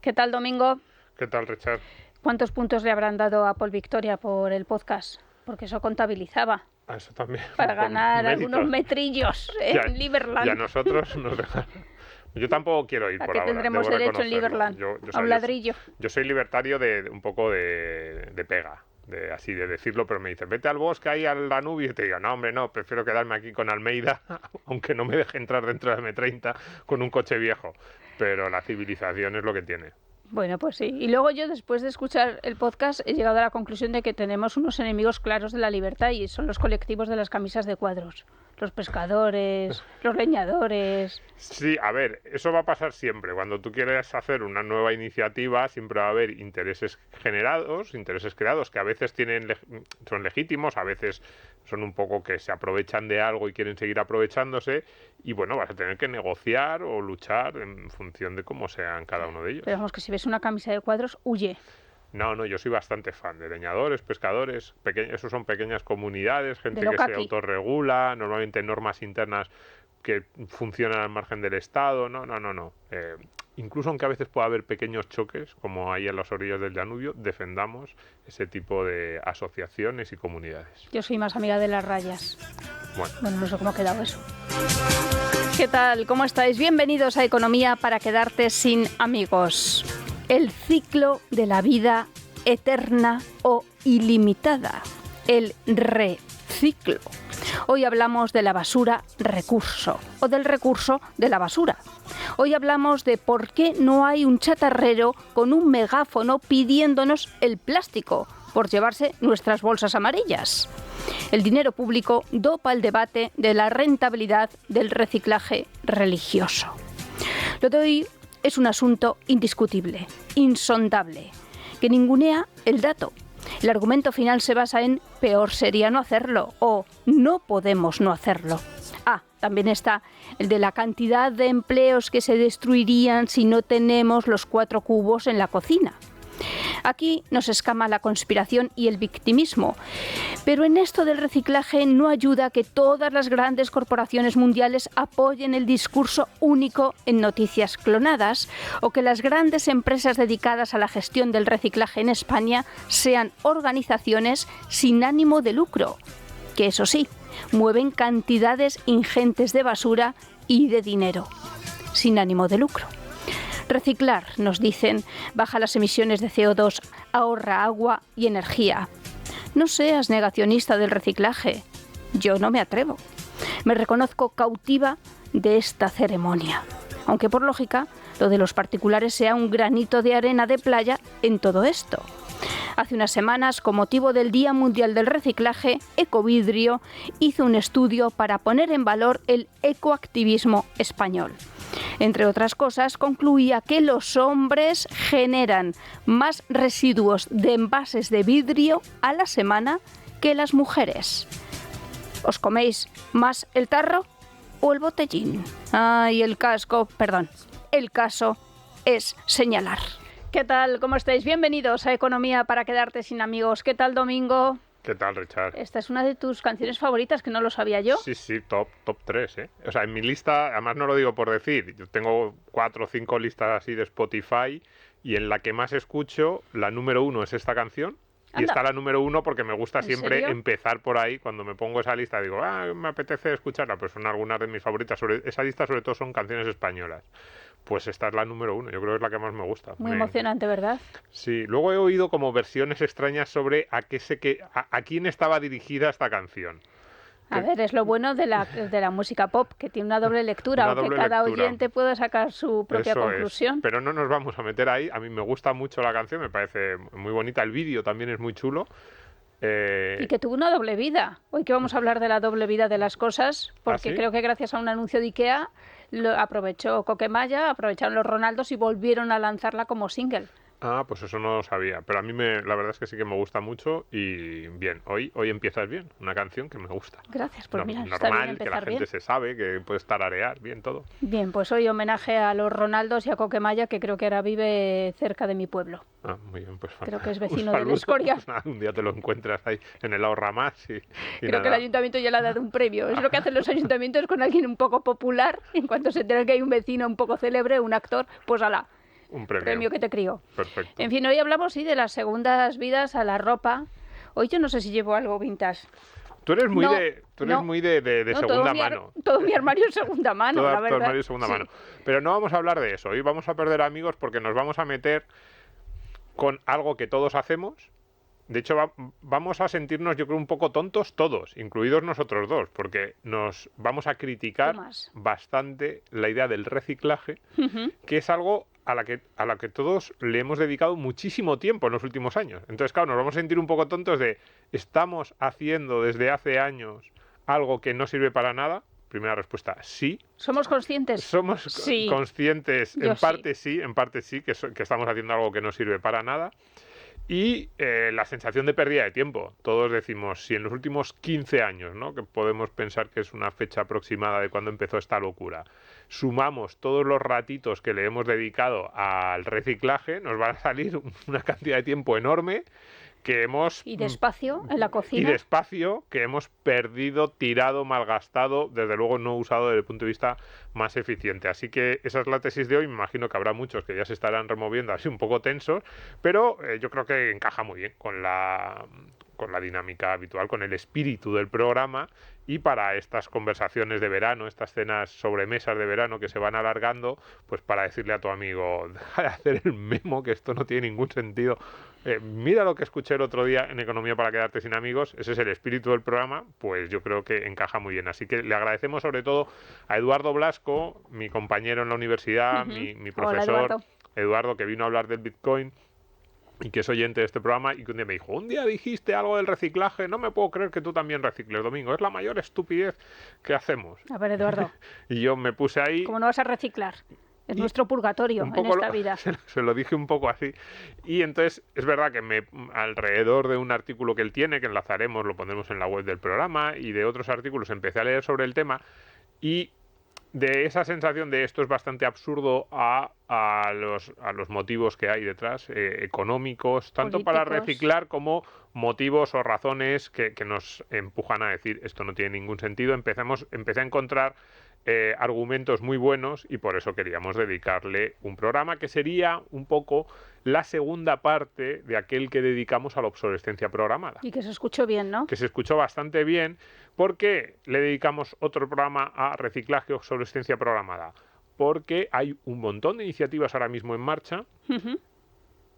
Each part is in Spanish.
¿Qué tal, Domingo? ¿Qué tal, Richard? ¿Cuántos puntos le habrán dado a Paul Victoria por el podcast? Porque eso contabilizaba. Eso también. Para ganar méritos. algunos metrillos en Liberland. Y a nosotros nos dejan. Yo tampoco quiero ir ¿A por qué ahora. tendremos debo derecho en reconocerlo. Liberland? A un ladrillo. Yo soy libertario de un poco de pega. Así de decirlo, pero me dicen, vete al bosque ahí al Danubio, y te digo, no hombre, no, prefiero quedarme aquí con Almeida, aunque no me deje entrar dentro de M30 con un coche viejo, pero la civilización es lo que tiene. Bueno, pues sí. Y luego yo, después de escuchar el podcast, he llegado a la conclusión de que tenemos unos enemigos claros de la libertad y son los colectivos de las camisas de cuadros. Los pescadores, los leñadores... Sí, a ver, eso va a pasar siempre. Cuando tú quieres hacer una nueva iniciativa, siempre va a haber intereses generados, intereses creados, que a veces son legítimos, a veces son un poco que se aprovechan de algo y quieren seguir aprovechándose, y bueno, vas a tener que negociar o luchar en función de cómo sean cada uno de ellos. Pero vamos, que si ves una camisa de cuadros, huye. No, yo soy bastante fan de leñadores, pescadores, esos son pequeñas comunidades, gente que se autorregula, normalmente normas internas que funcionan al margen del Estado, no. Incluso aunque a veces pueda haber pequeños choques, como hay en las orillas del Danubio, defendamos ese tipo de asociaciones y comunidades. Yo soy más amiga de las rayas. Bueno, no sé cómo ha quedado eso. ¿Qué tal? ¿Cómo estáis? Bienvenidos a Economía para quedarte sin amigos. El ciclo de la vida eterna o ilimitada, el reciclo. Hoy hablamos de la basura recurso o del recurso de la basura. Hoy hablamos de por qué no hay un chatarrero con un megáfono pidiéndonos el plástico por llevarse nuestras bolsas amarillas. El dinero público dopa el debate de la rentabilidad del reciclaje religioso. Lo de hoy es un asunto indiscutible, insondable, que ningunea el dato. El argumento final se basa en peor sería no hacerlo o no podemos no hacerlo. También está el de la cantidad de empleos que se destruirían si no tenemos los 4 cubos en la cocina. Aquí nos escama la conspiración y el victimismo, pero en esto del reciclaje no ayuda que todas las grandes corporaciones mundiales apoyen el discurso único en noticias clonadas o que las grandes empresas dedicadas a la gestión del reciclaje en España sean organizaciones sin ánimo de lucro, que eso sí, mueven cantidades ingentes de basura y de dinero, sin ánimo de lucro. Reciclar, nos dicen, baja las emisiones de CO2, ahorra agua y energía. No seas negacionista del reciclaje. Yo no me atrevo. Me reconozco cautiva de esta ceremonia. Aunque por lógica, lo de los particulares sea un granito de arena de playa en todo esto. Hace unas semanas, con motivo del Día Mundial del Reciclaje, Ecovidrio hizo un estudio para poner en valor el ecoactivismo español. Entre otras cosas, concluía que los hombres generan más residuos de envases de vidrio a la semana que las mujeres. ¿Os coméis más el tarro o el botellín? El caso es señalar. ¿Qué tal? ¿Cómo estáis? Bienvenidos a Economía para quedarte sin amigos. ¿Qué tal, Domingo? ¿Qué tal, Richard? Esta es una de tus canciones favoritas, que no lo sabía yo. Sí, top 3, ¿eh? O sea, en mi lista, además no lo digo por decir, yo tengo 4 o 5 listas así de Spotify y en la que más escucho, la número 1 es esta canción. Y está la número 1 porque me gusta siempre empezar por ahí. Cuando me pongo esa lista digo, me apetece escucharla, pues son algunas de mis favoritas. Esa lista sobre todo son canciones españolas. Pues esta es la número 1, yo creo que es la que más me gusta. Muy emocionante, ¿verdad? Sí, luego he oído como versiones extrañas sobre a quién estaba dirigida esta canción. A ver, es lo bueno de la música pop, que tiene una doble lectura, aunque cada oyente pueda sacar su propia conclusión. Pero no nos vamos a meter ahí. A mí me gusta mucho la canción, me parece muy bonita. El vídeo también es muy chulo. Y que tuvo una doble vida. Hoy que vamos a hablar de la doble vida de las cosas, porque creo que gracias a un anuncio de Ikea lo aprovechó Coquemaya, aprovecharon los Ronaldos y volvieron a lanzarla como single. Pues eso no lo sabía, pero a mí la verdad es que sí que me gusta mucho y bien, hoy empiezas bien, una canción que me gusta. Gracias, pues mira, normal, está bien empezar que la gente bien. se sabe, que puedes tararear, bien todo. Bien, pues hoy homenaje a los Ronaldos y a Coquemaya, que creo que ahora vive cerca de mi pueblo. Muy bien, pues creo que es vecino del Escorial. Un día te lo encuentras ahí en el Ahorra Más creo que el ayuntamiento ya le ha dado un premio. Es lo que hacen los ayuntamientos con alguien un poco popular. En cuanto se enteran que hay un vecino un poco célebre, un actor, pues ala, Un premio que te crió. Perfecto. En fin, hoy hablamos de las segundas vidas a la ropa. Hoy yo no sé si llevo algo vintage. Tú eres muy de segunda mano. Todo mi armario es segunda mano, la verdad. Todo armario es segunda mano. Pero no vamos a hablar de eso. Hoy vamos a perder amigos porque nos vamos a meter con algo que todos hacemos. De hecho, vamos a sentirnos, yo creo, un poco tontos todos, incluidos nosotros dos, porque nos vamos a criticar bastante la idea del reciclaje, que es algo a la que todos le hemos dedicado muchísimo tiempo en los últimos años. Entonces, claro, nos vamos a sentir un poco tontos de, ¿estamos haciendo desde hace años algo que no sirve para nada? Primera respuesta, sí. ¿Somos conscientes? Somos conscientes, en parte sí, que estamos haciendo algo que no sirve para nada. Y la sensación de pérdida de tiempo. Todos decimos, si en los últimos 15 años, ¿no?, que podemos pensar que es una fecha aproximada de cuando empezó esta locura, sumamos todos los ratitos que le hemos dedicado al reciclaje, nos va a salir una cantidad de tiempo enorme que hemos... Y de espacio en la cocina. Y de espacio que hemos perdido, tirado, malgastado, desde luego no usado desde el punto de vista más eficiente. Así que esa es la tesis de hoy. Me imagino que habrá muchos que ya se estarán removiendo así un poco tensos, pero yo creo que encaja muy bien con la dinámica habitual, con el espíritu del programa. Y para estas conversaciones de verano, estas cenas sobremesas de verano que se van alargando, pues para decirle a tu amigo, deja de hacer el memo, que esto no tiene ningún sentido. Mira lo que escuché el otro día en Economía para quedarte sin amigos, ese es el espíritu del programa, pues yo creo que encaja muy bien. Así que le agradecemos sobre todo a Eduardo Blasco, mi compañero en la universidad, mi profesor. Hola, Eduardo, que vino a hablar del Bitcoin y que es oyente de este programa, y que un día me dijo, un día dijiste algo del reciclaje, no me puedo creer que tú también recicles, Domingo, es la mayor estupidez que hacemos. A ver, Eduardo. Y yo me puse ahí... ¿Cómo no vas a reciclar? Es nuestro purgatorio en esta vida. Se lo dije un poco así. Y entonces es verdad que alrededor de un artículo que él tiene, que enlazaremos, lo pondremos en la web del programa, y de otros artículos empecé a leer sobre el tema, y de esa sensación de esto es bastante absurdo a los motivos que hay detrás, económicos, tanto para reciclar como motivos o razones que nos empujan a decir esto no tiene ningún sentido. Empecé a encontrar argumentos muy buenos y por eso queríamos dedicarle un programa que sería un poco la segunda parte de aquel que dedicamos a la obsolescencia programada. Y que se escuchó bien, ¿no? Que se escuchó bastante bien. ¿Por qué le dedicamos otro programa a reciclaje y obsolescencia programada? Porque hay un montón de iniciativas ahora mismo en marcha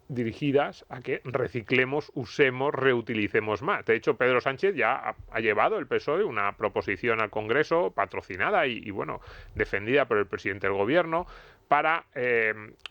dirigidas a que reciclemos, usemos, reutilicemos más. De hecho, Pedro Sánchez ya ha llevado el PSOE una proposición al Congreso patrocinada y bueno, defendida por el presidente del Gobierno para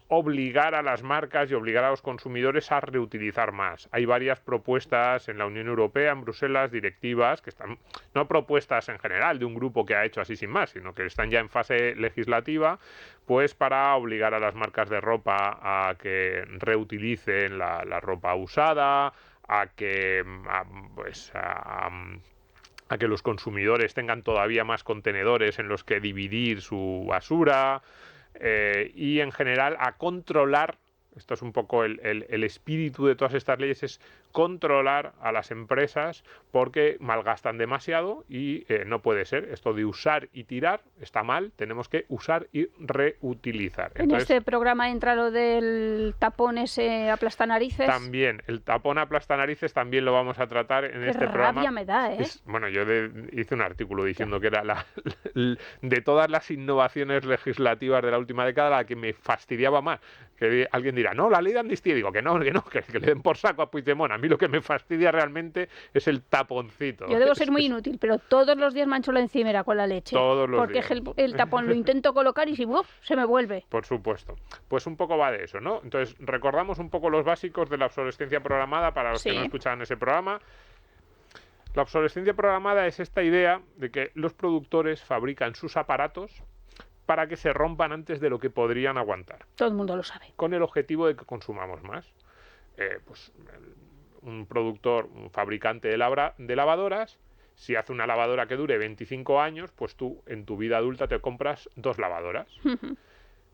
obligar a las marcas y obligar a los consumidores a reutilizar más. Hay varias propuestas en la Unión Europea, en Bruselas, directivas, que están, no propuestas en general de un grupo que ha hecho así sin más, sino que están ya en fase legislativa, pues para obligar a las marcas de ropa a que reutilicen la ropa usada, a que los consumidores tengan todavía más contenedores en los que dividir su basura, y en general a controlar, esto es un poco el espíritu de todas estas leyes, es controlar a las empresas porque malgastan demasiado y no puede ser. Esto de usar y tirar está mal, tenemos que usar y reutilizar. Entonces, en este programa entra lo del tapón ese aplastanarices. También, el tapón aplastanarices también lo vamos a tratar en este programa. Qué rabia me da, ¿eh? Bueno, yo hice un artículo diciendo que era de todas las innovaciones legislativas de la última década la que me fastidiaba más. Que alguien dirá, no, la ley de amnistía. Digo que no, que le den por saco a Puigdemont. A mí lo que me fastidia realmente es el taponcito. Yo debo ser muy inútil, pero todos los días mancho la encimera con la leche. Todos los días. Porque el tapón lo intento colocar y si se me vuelve. Por supuesto. Pues un poco va de eso, ¿no? Entonces, recordamos un poco los básicos de la obsolescencia programada para los que no escuchaban ese programa. La obsolescencia programada es esta idea de que los productores fabrican sus aparatos para que se rompan antes de lo que podrían aguantar. Todo el mundo lo sabe. Con el objetivo de que consumamos más. Un fabricante de lavadoras, si hace una lavadora que dure 25 años, pues tú en tu vida adulta te compras 2 lavadoras.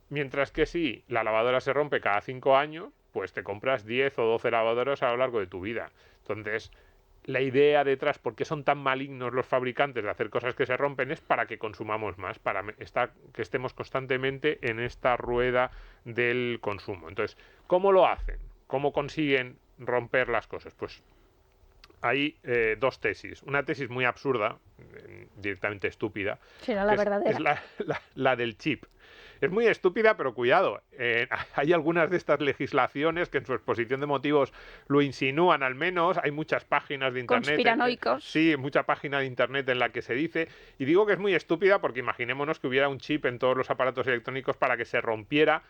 Mientras que si la lavadora se rompe cada 5 años, pues te compras 10 o 12 lavadoras a lo largo de tu vida. Entonces, la idea detrás, por qué son tan malignos los fabricantes de hacer cosas que se rompen, es para que consumamos más, para que estemos constantemente en esta rueda del consumo. Entonces, ¿cómo lo hacen? ¿Cómo consiguen romper las cosas? Pues hay dos tesis. Una tesis muy absurda, directamente estúpida. Será la verdadera. Es la del chip. Es muy estúpida, pero cuidado. Hay algunas de estas legislaciones que en su exposición de motivos lo insinúan al menos. Hay muchas páginas de internet. Conspiranoicos. Sí, mucha página de internet en la que se dice. Y digo que es muy estúpida porque imaginémonos que hubiera un chip en todos los aparatos electrónicos para que se rompiera.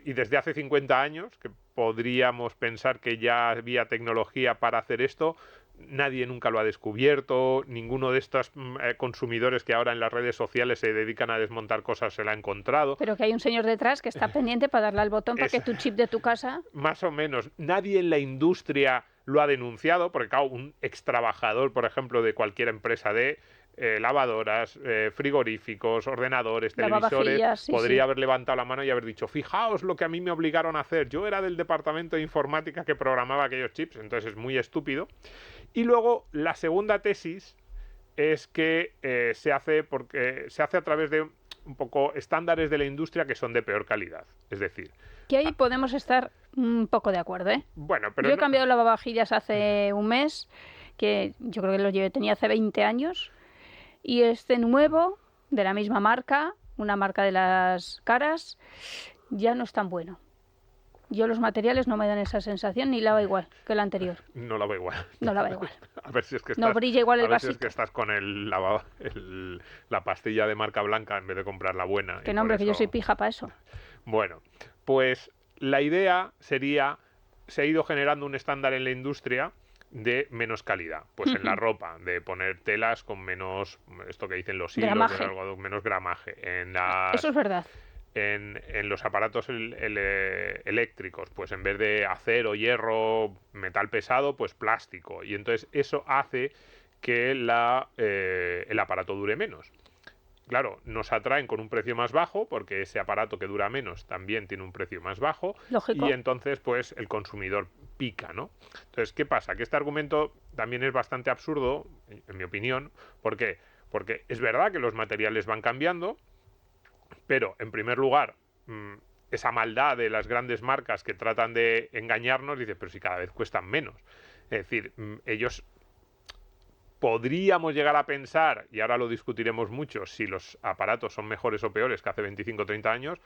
Y desde hace 50 años, que podríamos pensar que ya había tecnología para hacer esto, nadie nunca lo ha descubierto, ninguno de estos consumidores que ahora en las redes sociales se dedican a desmontar cosas se la ha encontrado. Pero que hay un señor detrás que está pendiente para darle al botón para que tu chip de tu casa... Más o menos. Nadie en la industria lo ha denunciado, porque claro, un extrabajador, por ejemplo, de cualquier empresa de lavadoras, frigoríficos, ordenadores, televisores, podría haber levantado la mano y haber dicho, fijaos lo que a mí me obligaron a hacer, yo era del departamento de informática que programaba aquellos chips, entonces es muy estúpido. Y luego la segunda tesis es que se hace a través de un poco estándares de la industria que son de peor calidad, es decir... Que ahí podemos estar un poco de acuerdo, ¿eh? Bueno, pero yo he cambiado lavavajillas hace un mes, que yo creo que tenía hace 20 años, y este nuevo, de la misma marca, una marca de las caras, ya no es tan bueno. Yo los materiales no me dan esa sensación ni lava igual que el anterior. No lava igual. No lava igual. A ver si es que estás, no brilla igual el vasito. A ver si es que estás con la pastilla de marca blanca en vez de comprar la buena. Que no, hombre, que yo soy pija para eso. Bueno, pues la idea sería, se ha ido generando un estándar en la industria de menos calidad, pues en la ropa, de poner telas con menos, esto que dicen los hilos, menos gramaje. Eso es verdad. En los aparatos eléctricos, pues en vez de acero, hierro, metal pesado, pues plástico. Y entonces eso hace que el aparato dure menos. Claro, nos atraen con un precio más bajo, porque ese aparato que dura menos también tiene un precio más bajo. Lógico. Y entonces, pues, el consumidor pica, ¿no? Entonces, ¿qué pasa? Que este argumento también es bastante absurdo, en mi opinión. ¿Por qué? Porque es verdad que los materiales van cambiando, pero, en primer lugar, esa maldad de las grandes marcas que tratan de engañarnos, dice, pero si cada vez cuestan menos. Es decir, ellos... Podríamos llegar a pensar, y ahora lo discutiremos mucho, si los aparatos son mejores o peores que hace 25 o 30 años,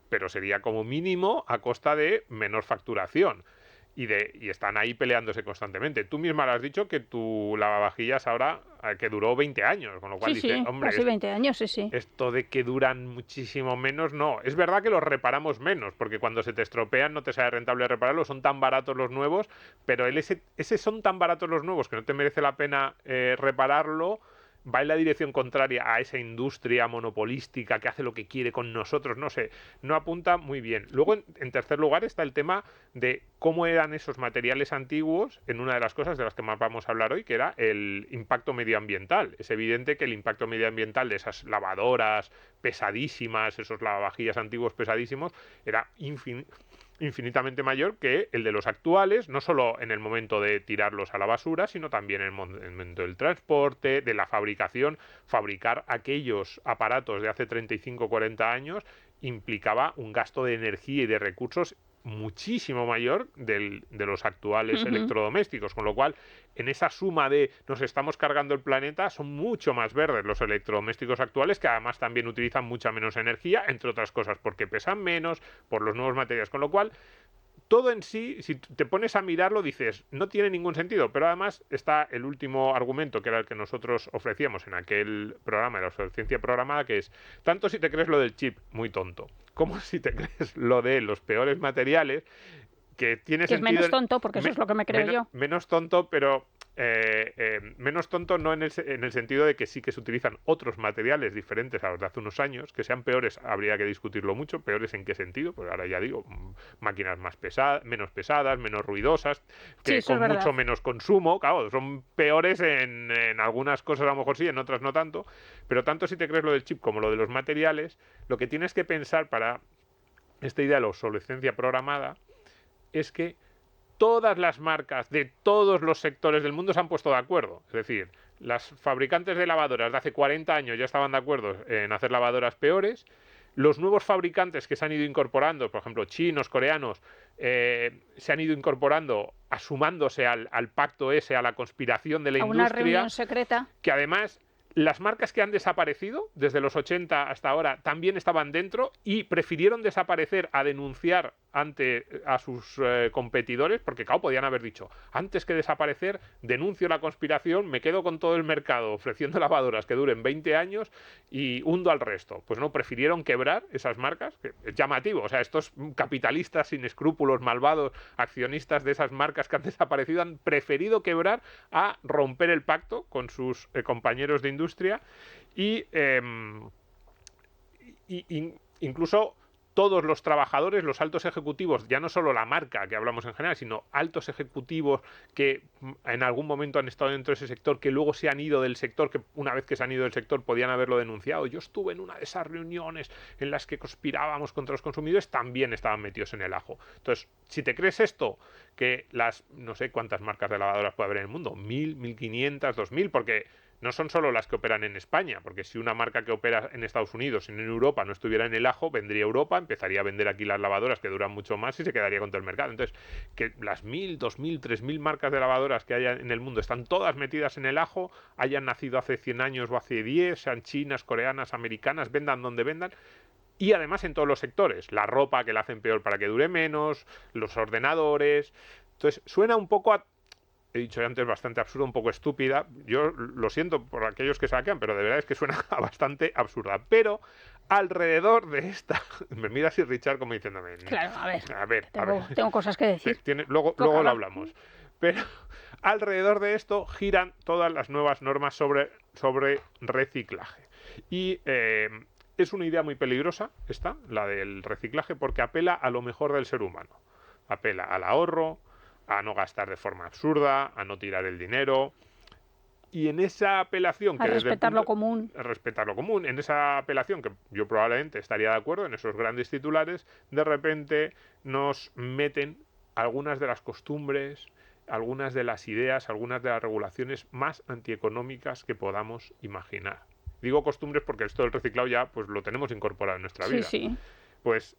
pero sería como mínimo a costa de menor facturación. Y están ahí peleándose constantemente. Tú misma le has dicho que tu lavavajillas ahora, que duró 20 años, con lo cual dices, hombre, casi 20 años, sí. Esto de que duran muchísimo menos, no. Es verdad que los reparamos menos, porque cuando se te estropean no te sale rentable repararlos, son tan baratos los nuevos, pero ese son tan baratos los nuevos que no te merece la pena repararlo, va en la dirección contraria a esa industria monopolística que hace lo que quiere con nosotros, no sé, no apunta muy bien. Luego, en tercer lugar, está el tema de cómo eran esos materiales antiguos, en una de las cosas de las que más vamos a hablar hoy, que era el impacto medioambiental. Es evidente que el impacto medioambiental de esas lavadoras pesadísimas, esos lavavajillas antiguos pesadísimos, era infinitamente mayor que el de los actuales, no solo en el momento de tirarlos a la basura, sino también en el momento del transporte, de la fabricación. Fabricar aquellos aparatos de hace 35 o 40 años implicaba un gasto de energía y de recursos muchísimo mayor de los actuales electrodomésticos, con lo cual en esa suma de nos estamos cargando el planeta son mucho más verdes los electrodomésticos actuales, que además también utilizan mucha menos energía, entre otras cosas porque pesan menos, por los nuevos materiales, con lo cual todo en sí, si te pones a mirarlo, dices, no tiene ningún sentido, pero además está el último argumento, que era el que nosotros ofrecíamos en aquel programa de la obsolescencia programada, que es, tanto si te crees lo del chip, muy tonto, como si te crees lo de los peores materiales, que tiene que sentido... es menos tonto, porque eso es lo que me creo yo. Menos tonto, pero... menos tonto no en el sentido de que sí que se utilizan otros materiales diferentes a los de hace unos años, que sean peores, habría que discutirlo mucho. ¿Peores en qué sentido? Pues ahora ya digo, máquinas menos pesadas, menos ruidosas, que con mucho menos consumo. Claro, son peores en algunas cosas, a lo mejor sí, en otras no tanto, pero tanto si te crees lo del chip como lo de los materiales, lo que tienes que pensar para esta idea de la obsolescencia programada es que todas las marcas de todos los sectores del mundo se han puesto de acuerdo. Es decir, las fabricantes de lavadoras de hace 40 años ya estaban de acuerdo en hacer lavadoras peores. Los nuevos fabricantes que se han ido incorporando, por ejemplo, chinos, coreanos, se han ido incorporando, asumándose al pacto ese, a la conspiración de la industria. A una reunión secreta. Que además, las marcas que han desaparecido desde los 80 hasta ahora también estaban dentro y prefirieron desaparecer a denunciar a sus competidores, porque claro, podían haber dicho, antes que desaparecer, denuncio la conspiración, me quedo con todo el mercado ofreciendo lavadoras que duren 20 años y hundo al resto. Pues no, prefirieron quebrar esas marcas, que es llamativo, o sea, estos capitalistas sin escrúpulos, malvados, accionistas de esas marcas que han desaparecido, han preferido quebrar a romper el pacto con sus compañeros de industria y incluso todos los trabajadores, los altos ejecutivos, ya no solo la marca que hablamos en general, sino altos ejecutivos que en algún momento han estado dentro de ese sector, que luego se han ido del sector, que una vez que se han ido del sector podían haberlo denunciado. Yo estuve en una de esas reuniones en las que conspirábamos contra los consumidores, también estaban metidos en el ajo. Entonces, si te crees esto, que no sé cuántas marcas de lavadoras puede haber en el mundo, 1.000, 1.500, 2.000, porque no son solo las que operan en España, porque si una marca que opera en Estados Unidos y en Europa no estuviera en el ajo, vendría a Europa, empezaría a vender aquí las lavadoras que duran mucho más y se quedaría con todo el mercado. Entonces, que las 1.000, 2.000, 3.000 marcas de lavadoras que haya en el mundo están todas metidas en el ajo, hayan nacido hace 100 años o hace 10, sean chinas, coreanas, americanas, vendan donde vendan. Y además en todos los sectores, la ropa que la hacen peor para que dure menos, los ordenadores. Entonces, suena un poco a... He dicho antes bastante absurda, un poco estúpida. Yo lo siento por aquellos que saquean, pero de verdad es que suena bastante absurda. Pero alrededor de esta... Me mira así Richard como diciéndome... Claro, a ver. Tengo cosas que decir. Luego lo hablamos. Pero alrededor de esto giran todas las nuevas normas sobre reciclaje. Y es una idea muy peligrosa esta, la del reciclaje, porque apela a lo mejor del ser humano. Apela al ahorro, a no gastar de forma absurda, a no tirar el dinero. Y en esa apelación... A respetar lo común. A respetar lo común. En esa apelación, que yo probablemente estaría de acuerdo, en esos grandes titulares, de repente nos meten algunas de las costumbres, algunas de las ideas, algunas de las regulaciones más antieconómicas que podamos imaginar. Digo costumbres porque esto del reciclado ya pues lo tenemos incorporado en nuestra vida. Sí. Pues...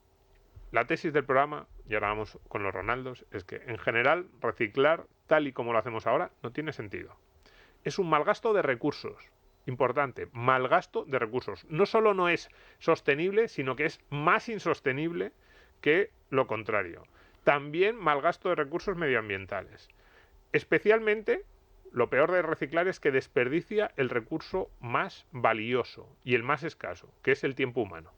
la tesis del programa, y ahora vamos con los Ronaldos, es que en general reciclar tal y como lo hacemos ahora no tiene sentido. Es un mal gasto de recursos. Importante, mal gasto de recursos. No solo no es sostenible, sino que es más insostenible que lo contrario. También mal gasto de recursos medioambientales. Especialmente, lo peor de reciclar es que desperdicia el recurso más valioso y el más escaso, que es el tiempo humano.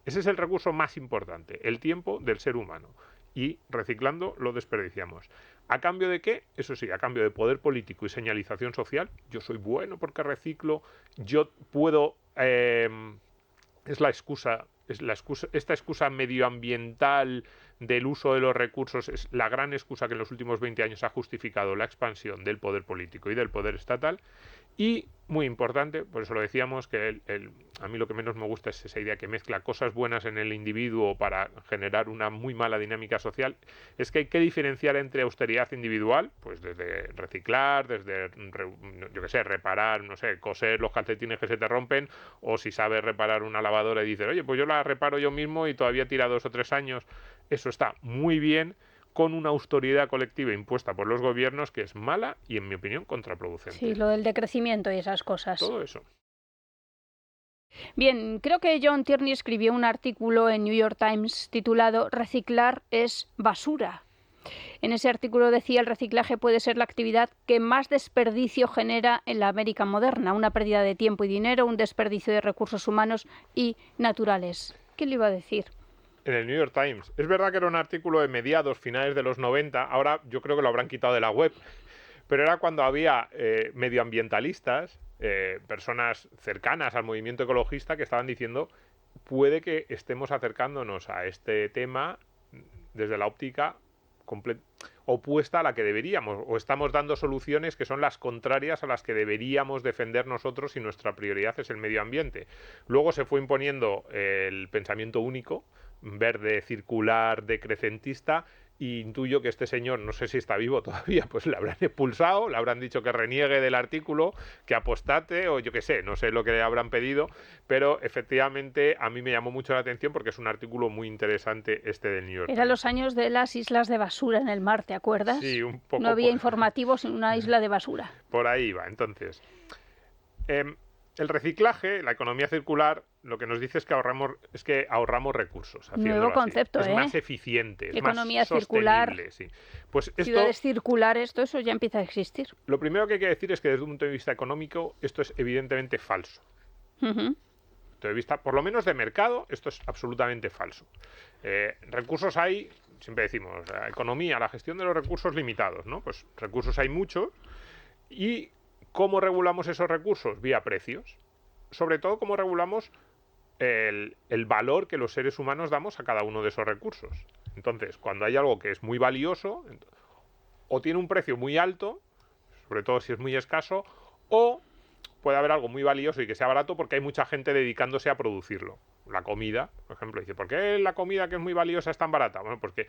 Ese es el recurso más importante, el tiempo del ser humano. Y reciclando lo desperdiciamos. ¿A cambio de qué? Eso sí, a cambio de poder político y señalización social. Yo soy bueno porque reciclo, yo puedo... esta excusa medioambiental del uso de los recursos es la gran excusa que en los últimos 20 años ha justificado la expansión del poder político y del poder estatal. Y, muy importante, por eso lo decíamos, que a mí lo que menos me gusta es esa idea que mezcla cosas buenas en el individuo para generar una muy mala dinámica social, es que hay que diferenciar entre austeridad individual, pues desde reciclar, desde, yo qué sé, reparar, no sé, coser los calcetines que se te rompen, o si sabes reparar una lavadora y dices, oye, pues yo la reparo yo mismo y todavía tira 2 o 3 años, eso está muy bien, con una austeridad colectiva impuesta por los gobiernos que es mala y, en mi opinión, contraproducente. Sí, lo del decrecimiento y esas cosas. Todo eso. Bien, creo que John Tierney escribió un artículo en New York Times titulado «Reciclar es basura». En ese artículo decía el reciclaje puede ser la actividad que más desperdicio genera en la América moderna, una pérdida de tiempo y dinero, un desperdicio de recursos humanos y naturales. ¿Qué le iba a decir? En el New York Times. Es verdad que era un artículo de mediados, finales de los 90, ahora yo creo que lo habrán quitado de la web, pero era cuando había medioambientalistas, personas cercanas al movimiento ecologista que estaban diciendo puede que estemos acercándonos a este tema desde la óptica opuesta a la que deberíamos, o estamos dando soluciones que son las contrarias a las que deberíamos defender nosotros si nuestra prioridad es el medio ambiente. Luego se fue imponiendo el pensamiento único verde, circular, decrecentista, y intuyo que este señor, no sé si está vivo todavía, pues le habrán expulsado, le habrán dicho que reniegue del artículo, que apostate, o yo qué sé, no sé lo que le habrán pedido, pero efectivamente a mí me llamó mucho la atención porque es un artículo muy interesante este del New York Eran Times. los años de las islas de basura en el mar, ¿te acuerdas? Sí, un poco. No había informativos en una isla de basura. Por ahí va, entonces. El reciclaje, la economía circular, lo que nos dice es que ahorramos recursos. Nuevo concepto, así. Es más eficiente, es economía más circular, sostenible. Sí. Pues esto, ciudades circulares, todo eso ya empieza a existir. Lo primero que hay que decir es que desde un punto de vista económico esto es evidentemente falso. Punto de vista, por lo menos de mercado, esto es absolutamente falso. Recursos hay, siempre decimos, la economía, la gestión de los recursos limitados, ¿no? Pues recursos hay muchos. ¿Y cómo regulamos esos recursos? Vía precios. Sobre todo, cómo regulamos el valor que los seres humanos damos a cada uno de esos recursos. Entonces, cuando hay algo que es muy valioso, o tiene un precio muy alto, sobre todo si es muy escaso, o puede haber algo muy valioso y que sea barato porque hay mucha gente dedicándose a producirlo. La comida, por ejemplo, dice, ¿por qué la comida que es muy valiosa es tan barata? Bueno, porque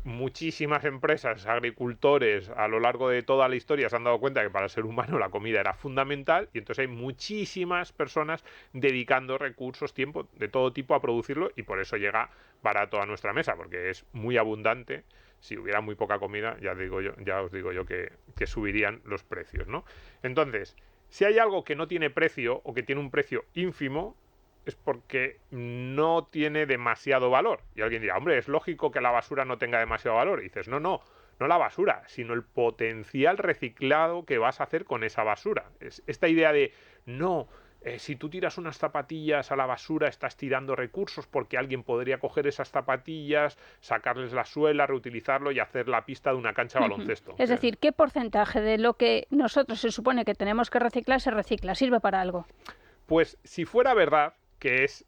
muchísimas empresas, agricultores, a lo largo de toda la historia se han dado cuenta que para el ser humano la comida era fundamental y entonces hay muchísimas personas dedicando recursos, tiempo de todo tipo a producirlo y por eso llega barato a nuestra mesa, porque es muy abundante. Si hubiera muy poca comida, ya os digo yo que subirían los precios, ¿no? Entonces, si hay algo que no tiene precio o que tiene un precio ínfimo, es porque no tiene demasiado valor. Y alguien dirá, hombre, es lógico que la basura no tenga demasiado valor. Y dices, no la basura, sino el potencial reciclado que vas a hacer con esa basura. Es esta idea de, si tú tiras unas zapatillas a la basura, estás tirando recursos porque alguien podría coger esas zapatillas, sacarles la suela, reutilizarlo y hacer la pista de una cancha de baloncesto. Es decir, ¿qué porcentaje de lo que nosotros se supone que tenemos que reciclar se recicla? ¿Sirve para algo? Pues si fuera verdad que es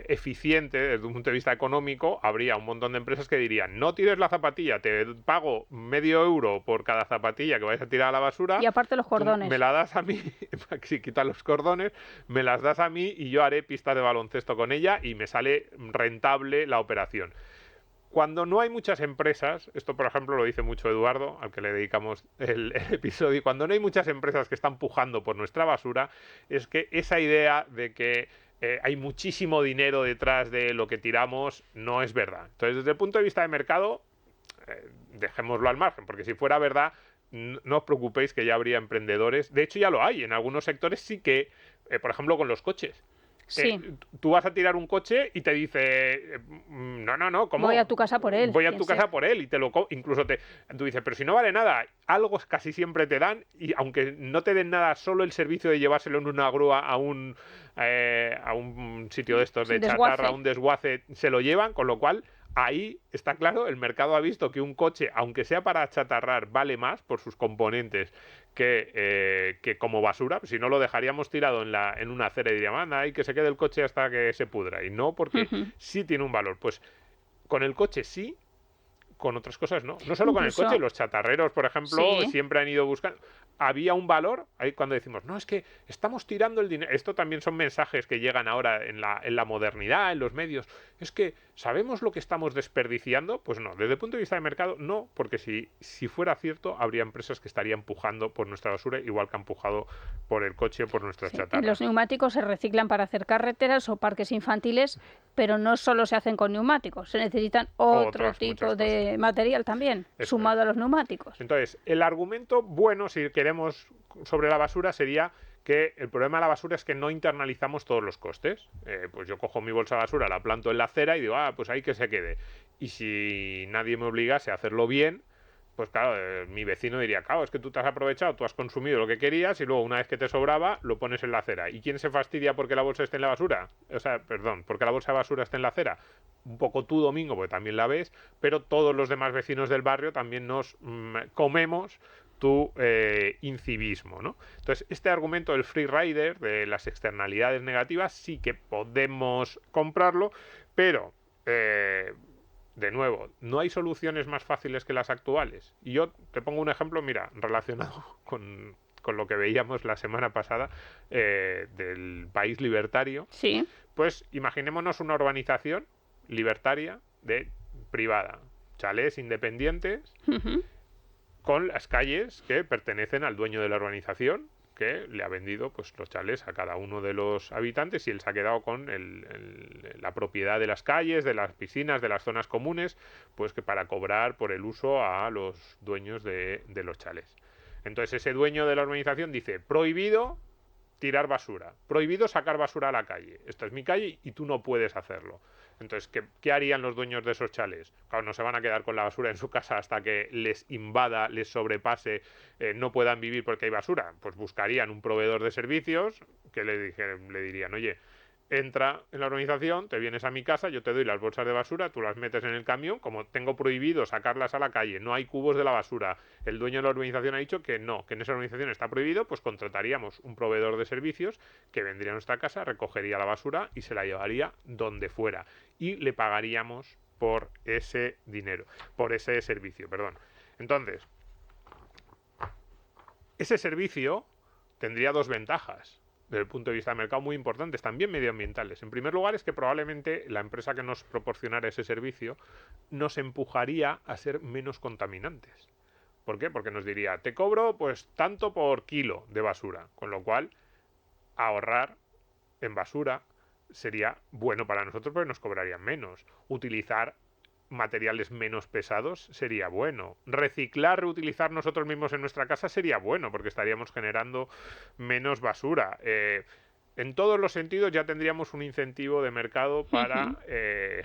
eficiente desde un punto de vista económico, habría un montón de empresas que dirían, no tires la zapatilla, te pago €0,5 por cada zapatilla que vayas a tirar a la basura. Y aparte los cordones. Me la das a mí, si quitas los cordones, me las das a mí y yo haré pistas de baloncesto con ella y me sale rentable la operación. Cuando no hay muchas empresas, esto por ejemplo lo dice mucho Eduardo, al que le dedicamos el episodio, cuando no hay muchas empresas que están pujando por nuestra basura, es que esa idea de que hay muchísimo dinero detrás de lo que tiramos no es verdad. Entonces, desde el punto de vista de mercado, dejémoslo al margen, porque si fuera verdad, no os preocupéis que ya habría emprendedores. De hecho, ya lo hay. En algunos sectores sí que, por ejemplo, con los coches. Sí. Tú vas a tirar un coche y te dice, no, ¿cómo? Voy a tu casa por él. Voy a tu casa por él y incluso tú dices, pero si no vale nada, algo casi siempre te dan y aunque no te den nada, solo el servicio de llevárselo en una grúa a un sitio de estos de chatarra, a un desguace, se lo llevan, con lo cual ahí está claro, el mercado ha visto que un coche, aunque sea para achatarrar, vale más por sus componentes que como basura. Si no, lo dejaríamos tirado en una acera y diríamos, anda, hay que se quede el coche hasta que se pudra. Y no, porque sí tiene un valor. Pues con el coche sí, con otras cosas no. No solo con el coche, los chatarreros, por ejemplo, siempre han ido buscando. Había un valor, ahí cuando decimos, no, es que estamos tirando el dinero. Esto también son mensajes que llegan ahora en la modernidad, en los medios. Es que, ¿sabemos lo que estamos desperdiciando? Pues no, desde el punto de vista de mercado, no, porque si fuera cierto, habría empresas que estarían empujando por nuestra basura, igual que han empujado por el coche, por nuestras chatarras. Los neumáticos se reciclan para hacer carreteras o parques infantiles, pero no solo se hacen con neumáticos, se necesitan otro tipo de material también, sumado a los neumáticos. Entonces, el argumento bueno, si queremos, sobre la basura sería que el problema de la basura es que no internalizamos todos los costes. Pues yo cojo mi bolsa de basura, la planto en la acera y digo, pues ahí que se quede. Y si nadie me obligase a hacerlo bien, pues claro, mi vecino diría, claro, es que tú te has aprovechado, tú has consumido lo que querías y luego una vez que te sobraba, lo pones en la acera. ¿Y quién se fastidia porque la bolsa esté en la basura? Porque la bolsa de basura esté en la acera. Un poco tú, Domingo, porque también la ves, pero todos los demás vecinos del barrio también nos comemos tu incivismo, ¿no? Entonces, este argumento del free rider, de las externalidades negativas, sí que podemos comprarlo, pero de nuevo, no hay soluciones más fáciles que las actuales. Y yo te pongo un ejemplo, mira, relacionado con con lo que veíamos la semana pasada del país libertario. Sí. Pues imaginémonos una urbanización libertaria privada, chalés independientes, con las calles que pertenecen al dueño de la urbanización, que le ha vendido pues los chalés a cada uno de los habitantes y él se ha quedado con la propiedad de las calles, de las piscinas, de las zonas comunes, pues que para cobrar por el uso a los dueños de los chalés. Entonces ese dueño de la urbanización dice: prohibido tirar basura, prohibido sacar basura a la calle, esta es mi calle y tú no puedes hacerlo. Entonces, ¿qué harían los dueños de esos chalés? Claro, no se van a quedar con la basura en su casa hasta que les invada, les sobrepase, no puedan vivir porque hay basura. Pues buscarían un proveedor de servicios que le dirían: oye, entra en la urbanización, te vienes a mi casa, yo te doy las bolsas de basura, tú las metes en el camión, como tengo prohibido sacarlas a la calle, no hay cubos de la basura, el dueño de la urbanización ha dicho que no, que en esa urbanización está prohibido, pues contrataríamos un proveedor de servicios que vendría a nuestra casa, recogería la basura y se la llevaría donde fuera y le pagaríamos por ese dinero, por ese servicio, perdón. Entonces, ese servicio tendría dos ventajas desde el punto de vista del mercado muy importantes, también medioambientales. En primer lugar, es que probablemente la empresa que nos proporcionara ese servicio nos empujaría a ser menos contaminantes. ¿Por qué? Porque nos diría: te cobro pues tanto por kilo de basura, con lo cual ahorrar en basura sería bueno para nosotros porque nos cobrarían menos. Utilizar materiales menos pesados sería bueno. Reciclar, reutilizar nosotros mismos en nuestra casa sería bueno porque estaríamos generando menos basura. En todos los sentidos ya tendríamos un incentivo de mercado para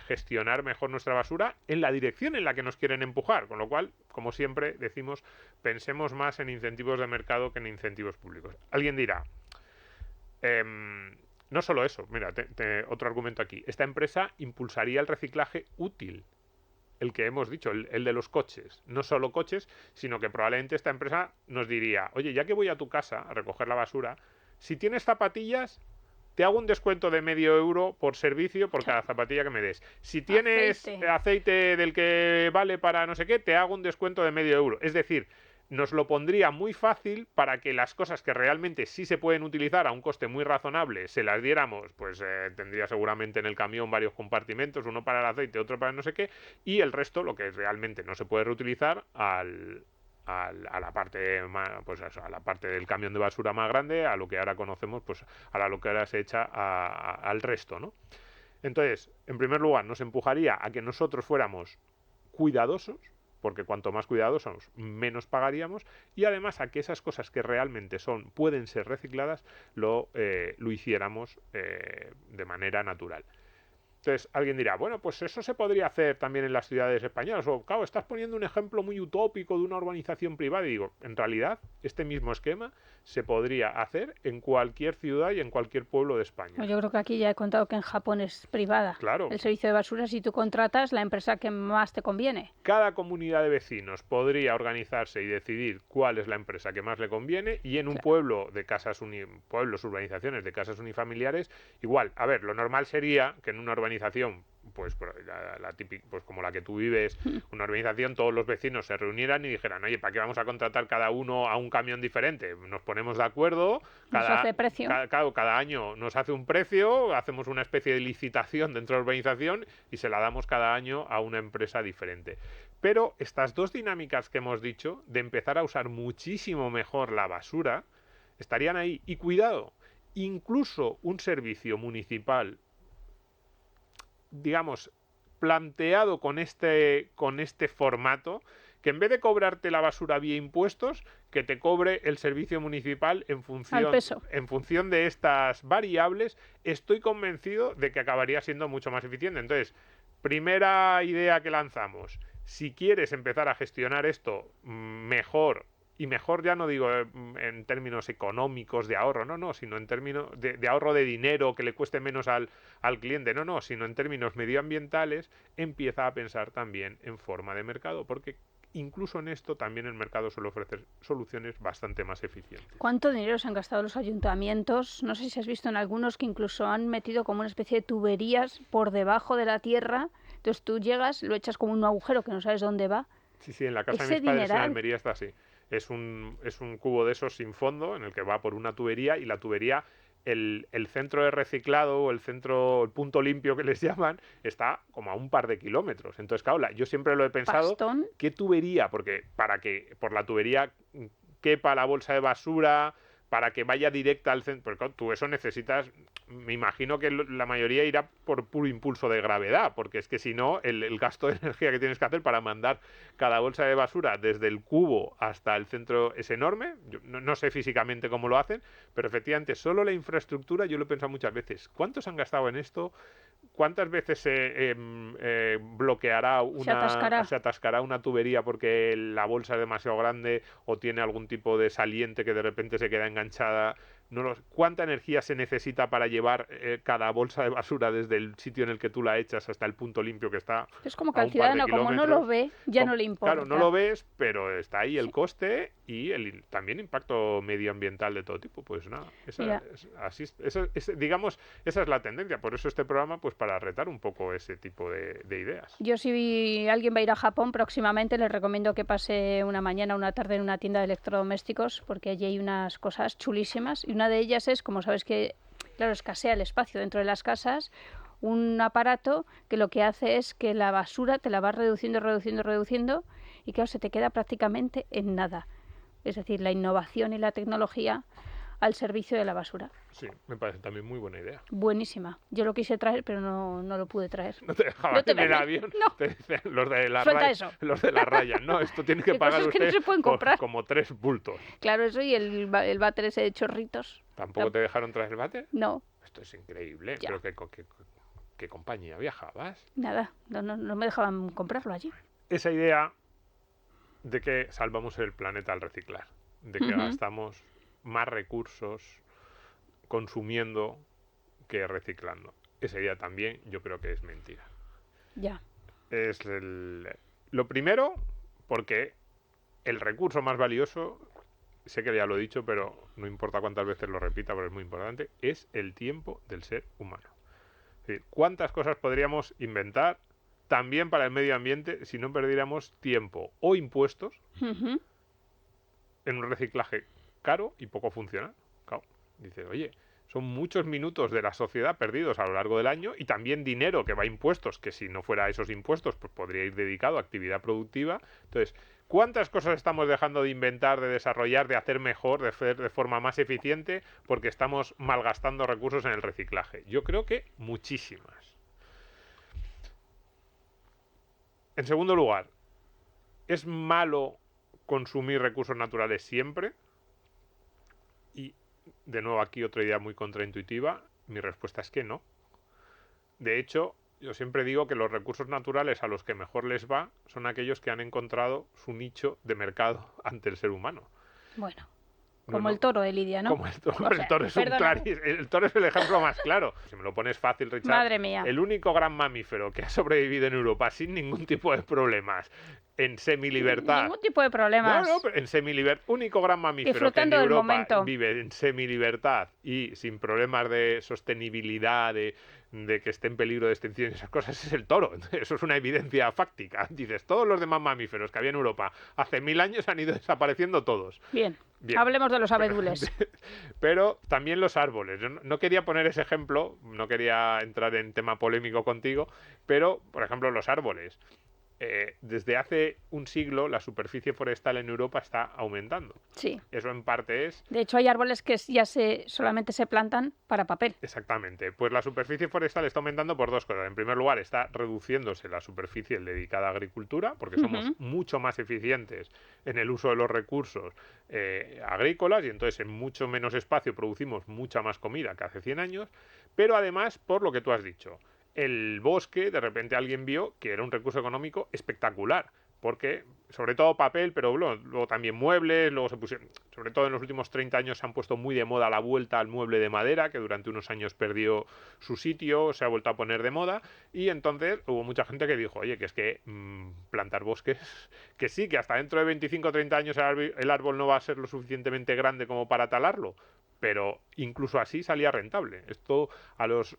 gestionar mejor nuestra basura en la dirección en la que nos quieren empujar. Con lo cual, como siempre decimos, pensemos más en incentivos de mercado que en incentivos públicos. Alguien dirá, no solo eso, mira, otro argumento aquí. Esta empresa impulsaría el reciclaje útil, el que hemos dicho, el de los coches. No solo coches, sino que probablemente esta empresa nos diría: oye, ya que voy a tu casa a recoger la basura, si tienes zapatillas, te hago un descuento de €0,5 por servicio por cada zapatilla que me des. Si tienes aceite del que vale para no sé qué, te hago un descuento de €0,5. Es decir, nos lo pondría muy fácil para que las cosas que realmente sí se pueden utilizar a un coste muy razonable se las diéramos, pues tendría seguramente en el camión varios compartimentos, uno para el aceite, otro para no sé qué, y el resto, lo que realmente no se puede reutilizar, a la parte pues a la parte del camión de basura más grande, a lo que ahora conocemos, pues a lo que ahora se echa al resto, ¿no? Entonces, en primer lugar, nos empujaría a que nosotros fuéramos cuidadosos, porque cuanto más cuidadosos, menos pagaríamos, y además a que esas cosas que realmente pueden ser recicladas, lo hiciéramos de manera natural. Entonces, alguien dirá: bueno, pues eso se podría hacer también en las ciudades españolas. O, claro, estás poniendo un ejemplo muy utópico de una urbanización privada. Y digo, en realidad, este mismo esquema se podría hacer en cualquier ciudad y en cualquier pueblo de España. Yo creo que aquí ya he contado que en Japón es privada. Claro. El servicio de basura, si tú contratas la empresa que más te conviene. Cada comunidad de vecinos podría organizarse y decidir cuál es la empresa que más le conviene, y en un pueblo de pueblos, urbanizaciones de casas unifamiliares, igual. A ver, lo normal sería que en una urbanización, pues pues como la que tú vives, una urbanización, todos los vecinos se reunieran y dijeran: oye, ¿para qué vamos a contratar cada uno a un camión diferente? Nos ponemos de acuerdo, cada año nos hace un precio, hacemos una especie de licitación dentro de la urbanización y se la damos cada año a una empresa diferente. Pero estas dos dinámicas que hemos dicho, de empezar a usar muchísimo mejor la basura, estarían ahí. Y cuidado, incluso un servicio municipal, digamos, planteado con este formato, que en vez de cobrarte la basura vía impuestos, que te cobre el servicio municipal en función de estas variables, estoy convencido de que acabaría siendo mucho más eficiente. Entonces, primera idea que lanzamos: si quieres empezar a gestionar esto mejor, y mejor ya no digo en términos económicos de ahorro, no, sino en términos de ahorro de dinero, que le cueste menos al cliente, no, sino en términos medioambientales, empieza a pensar también en forma de mercado, porque incluso en esto también el mercado suele ofrecer soluciones bastante más eficientes. ¿Cuánto dinero se han gastado los ayuntamientos? No sé si has visto en algunos que incluso han metido como una especie de tuberías por debajo de la tierra. Entonces tú llegas, lo echas como un agujero que no sabes dónde va. Sí, en la casa de mis padres en Almería está así. es un cubo de esos sin fondo en el que va por una tubería y la tubería, el centro de reciclado o el punto limpio que les llaman, está como a un par de kilómetros. Entonces, claro, yo siempre lo he pensado, ¿Bastón? ¿qué tubería? Porque para que por la tubería quepa la bolsa de basura, para que vaya directa al centro, porque claro, tú eso necesitas, me imagino que la mayoría irá por puro impulso de gravedad, porque es que si no, el gasto de energía que tienes que hacer para mandar cada bolsa de basura desde el cubo hasta el centro es enorme. Yo no sé físicamente cómo lo hacen, pero efectivamente solo la infraestructura, yo lo he pensado muchas veces, ¿cuántos han gastado en esto? ¿Cuántas veces se bloqueará se atascará una tubería porque la bolsa es demasiado grande o tiene algún tipo de saliente que de repente se queda enganchada? ¿Cuánta energía se necesita para llevar cada bolsa de basura desde el sitio en el que tú la echas hasta el punto limpio que está Es como que a al un par de ciudadano, como no kilómetros? lo ve, ya no le importa. Claro, no lo ves, pero está ahí el coste y también impacto medioambiental de todo tipo. Pues nada, digamos, esa es la tendencia. Por eso este programa, pues para retar un poco ese tipo de ideas. Yo, si alguien va a ir a Japón próximamente, les recomiendo que pase una mañana o una tarde en una tienda de electrodomésticos, porque allí hay unas cosas chulísimas. Y una de ellas es, como sabes que, claro, escasea el espacio dentro de las casas, un aparato que lo que hace es que la basura te la va reduciendo y claro, se te queda prácticamente en nada. Es decir, la innovación y la tecnología al servicio de la basura. Sí, me parece también muy buena idea. Buenísima. Yo lo quise traer, pero no lo pude traer. No te dejaban en el avión. No. Te dicen los de la Suelta eso. Los de la raya. No, esto tiene que pagar cosas que usted no se pueden comprar. como 3 bultos. Claro, eso y el váter ese de chorritos. ¿Tampoco te dejaron traer el váter? No. Esto es increíble. Ya. ¿Pero qué compañía viajabas? Nada, no me dejaban comprarlo allí. Esa idea de que salvamos el planeta al reciclar, de que gastamos más recursos consumiendo que reciclando. Esa idea también yo creo que es mentira. Ya. Es lo primero, porque el recurso más valioso, sé que ya lo he dicho, pero no importa cuántas veces lo repita, pero es muy importante, es el tiempo del ser humano. Es decir, ¿cuántas cosas podríamos inventar también para el medio ambiente si no perdiéramos tiempo o impuestos en un reciclaje caro y poco funcional? Claro, dices, oye, son muchos minutos de la sociedad perdidos a lo largo del año y también dinero que va a impuestos, que si no fuera esos impuestos, pues podría ir dedicado a actividad productiva. Entonces, ¿cuántas cosas estamos dejando de inventar, de desarrollar, de hacer mejor, de hacer de forma más eficiente, porque estamos malgastando recursos en el reciclaje? Yo creo que muchísimas. En segundo lugar, ¿es malo consumir recursos naturales siempre? Y de nuevo aquí otra idea muy contraintuitiva, mi respuesta es que no. De hecho, yo siempre digo que los recursos naturales a los que mejor les va son aquellos que han encontrado su nicho de mercado ante el ser humano. Bueno, como el toro de Lidia, ¿no? Como el toro es el toro es el ejemplo más claro. Si me lo pones fácil, Richard. Madre mía. El único gran mamífero que ha sobrevivido en Europa sin ningún tipo de problemas, en semilibertad. Ningún tipo de problemas. No, pero en semilibertad. Único gran mamífero que en Europa vive en semilibertad y sin problemas de sostenibilidad, de que esté en peligro de extinción y esas cosas, es el toro. Eso es una evidencia fáctica. Dices, todos los demás mamíferos que había en Europa hace 1000 años han ido desapareciendo todos. Bien. Hablemos de los abedules. Pero también los árboles. Yo no quería poner ese ejemplo, no quería entrar en tema polémico contigo, pero, por ejemplo, los árboles. Desde hace un siglo la superficie forestal en Europa está aumentando. Sí. Eso en parte es... De hecho, hay árboles que ya solamente se plantan para papel. Exactamente. Pues la superficie forestal está aumentando por dos cosas. En primer lugar, está reduciéndose la superficie dedicada a agricultura, porque somos mucho más eficientes en el uso de los recursos agrícolas y entonces en mucho menos espacio producimos mucha más comida que hace 100 años. Pero además, por lo que tú has dicho, el bosque, de repente alguien vio que era un recurso económico espectacular, porque sobre todo papel, pero luego también muebles, luego se pusieron, sobre todo en los últimos 30 años se han puesto muy de moda la vuelta al mueble de madera, que durante unos años perdió su sitio, se ha vuelto a poner de moda, y entonces hubo mucha gente que dijo, oye, que es que plantar bosques, que sí, que hasta dentro de 25 o 30 años el árbol no va a ser lo suficientemente grande como para talarlo, pero incluso así salía rentable. Esto a los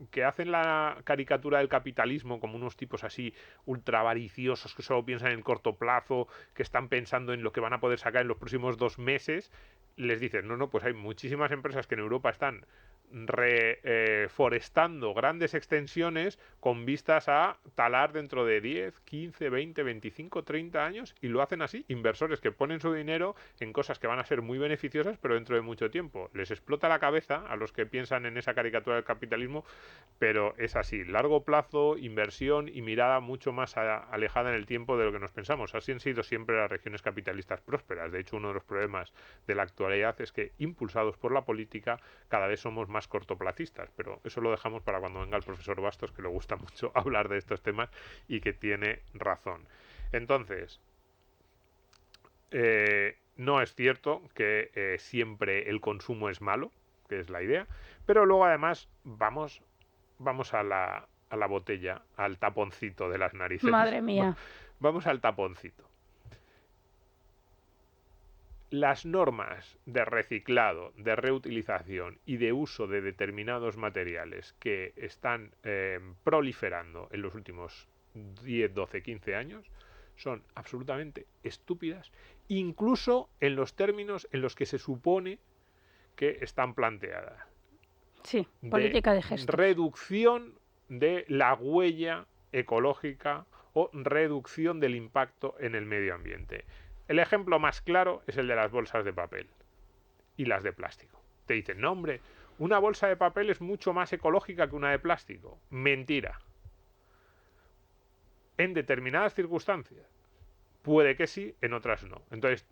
que hacen la caricatura del capitalismo como unos tipos así ultra avariciosos que solo piensan en el corto plazo, que están pensando en lo que van a poder sacar en los próximos 2 meses, les dicen, no, pues hay muchísimas empresas que en Europa están reforestando grandes extensiones con vistas a talar dentro de 10, 15, 20, 25, 30 años, y lo hacen así, inversores que ponen su dinero en cosas que van a ser muy beneficiosas pero dentro de mucho tiempo. Les explota la cabeza a los que piensan en esa caricatura del capitalismo, pero es así, largo plazo, inversión y mirada mucho más alejada en el tiempo de lo que nos pensamos. Así han sido siempre las regiones capitalistas prósperas. De hecho, uno de los problemas de la actualidad es que, impulsados por la política, cada vez somos más cortoplacistas, pero eso lo dejamos para cuando venga el profesor Bastos, que le gusta mucho hablar de estos temas y que tiene razón. Entonces, no es cierto que siempre el consumo es malo, que es la idea, pero luego además vamos a la botella, al taponcito de las narices. Madre mía. Vamos al taponcito. Las normas de reciclado, de reutilización y de uso de determinados materiales que están proliferando en los últimos 10, 12, 15 años son absolutamente estúpidas, incluso en los términos en los que se supone que están planteadas. Sí, política de gestos. Reducción de la huella ecológica o reducción del impacto en el medio ambiente. El ejemplo más claro es el de las bolsas de papel y las de plástico. Te dicen, no hombre, una bolsa de papel es mucho más ecológica que una de plástico. Mentira. En determinadas circunstancias puede que sí, en otras no. Entonces,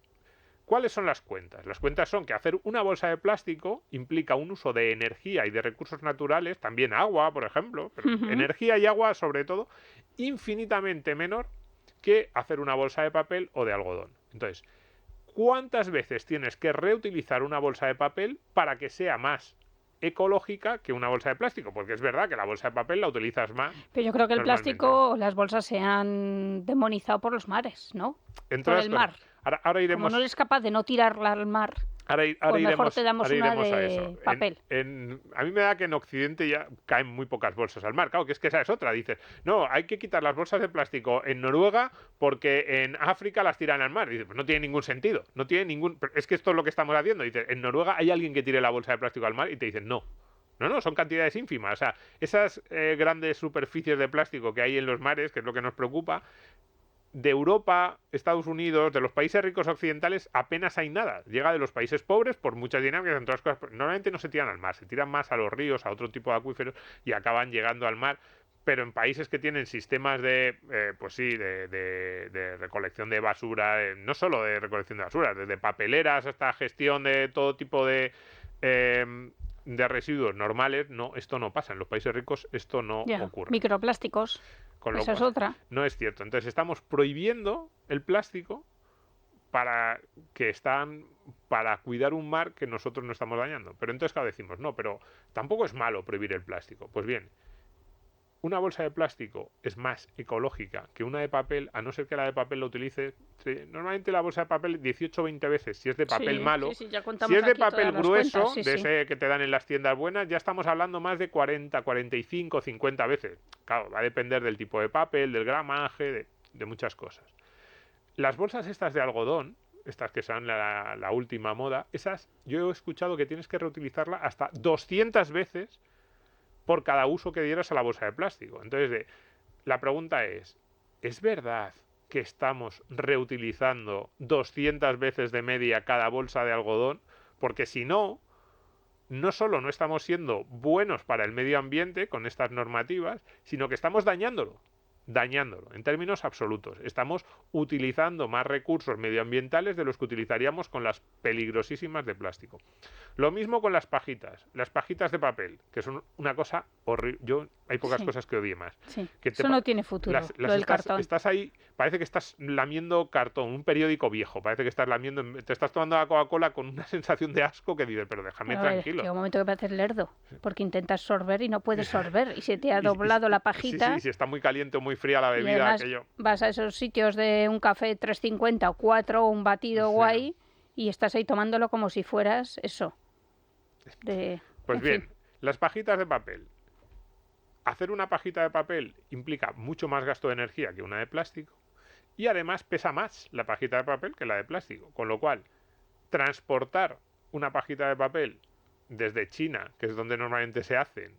¿cuáles son las cuentas? Las cuentas son que hacer una bolsa de plástico implica un uso de energía y de recursos naturales, también agua, por ejemplo, pero energía y agua sobre todo, infinitamente menor que hacer una bolsa de papel o de algodón. Entonces, ¿cuántas veces tienes que reutilizar una bolsa de papel para que sea más ecológica que una bolsa de plástico? Porque es verdad que la bolsa de papel la utilizas más. Pero yo creo que el plástico, las bolsas se han demonizado por los mares, ¿no? Por el mar. Ahora iremos... Como no eres capaz de no tirarla al mar, ahora pues mejor iremos, te damos una de eso. papel. A mí me da que en Occidente ya caen muy pocas bolsas al mar. Claro, que es que esa es otra. Dices, no, hay que quitar las bolsas de plástico en Noruega porque en África las tiran al mar. Dices, pues no tiene ningún sentido. No tiene ningún... Es que esto es lo que estamos haciendo. Dices, en Noruega hay alguien que tire la bolsa de plástico al mar y te dicen, no. No, son cantidades ínfimas. O sea, esas grandes superficies de plástico que hay en los mares, que es lo que nos preocupa, de Europa, Estados Unidos, de los países ricos occidentales, apenas hay nada. Llega de los países pobres por muchas dinámicas, entre otras cosas. Normalmente no se tiran al mar, se tiran más a los ríos, a otro tipo de acuíferos y acaban llegando al mar. Pero en países que tienen sistemas de recolección de basura, no solo de recolección de basura, desde papeleras hasta gestión de todo tipo de residuos normales, no, esto no pasa. En los países ricos esto no ocurre. Microplásticos. Esa es otra. No es cierto. Entonces estamos prohibiendo el plástico para cuidar un mar que nosotros no estamos dañando. Pero entonces, claro, decimos, no, pero tampoco es malo prohibir el plástico. Pues bien, una bolsa de plástico es más ecológica que una de papel, a no ser que la de papel la utilice normalmente la bolsa de papel 18 o 20 veces. Si es de papel malo, si es de papel grueso, ese que te dan en las tiendas buenas, ya estamos hablando más de 40, 45, 50 veces. Claro, va a depender del tipo de papel, del gramaje, de muchas cosas. Las bolsas estas de algodón, estas que son la última moda, esas yo he escuchado que tienes que reutilizarla hasta 200 veces por cada uso que dieras a la bolsa de plástico. Entonces, la pregunta es verdad que estamos reutilizando 200 veces de media cada bolsa de algodón? Porque si no, no solo no estamos siendo buenos para el medio ambiente con estas normativas, sino que estamos dañándolo en términos absolutos. Estamos utilizando más recursos medioambientales de los que utilizaríamos con las peligrosísimas de plástico. Lo mismo con las pajitas de papel, que son una cosa horrible. Hay pocas cosas que odie más. Sí. Eso no tiene futuro, lo del cartón. Estás ahí, parece que estás lamiendo cartón, un periódico viejo, parece que estás lamiendo, te estás tomando la Coca-Cola con una sensación de asco que dices, pero déjame tranquilo. Llega un momento que pareces lerdo, porque intentas sorber y no puedes sorber, y se te ha doblado la pajita. Sí, está muy caliente o muy fría la bebida. Y además, vas a esos sitios de un café 3,50 o 4, un batido guay, y estás ahí tomándolo como si fueras eso. Pues bien, las pajitas de papel. hacer una pajita de papel implica mucho más gasto de energía que una de plástico y además pesa más la pajita de papel que la de plástico, con lo cual transportar una pajita de papel desde China, que es donde normalmente se hacen,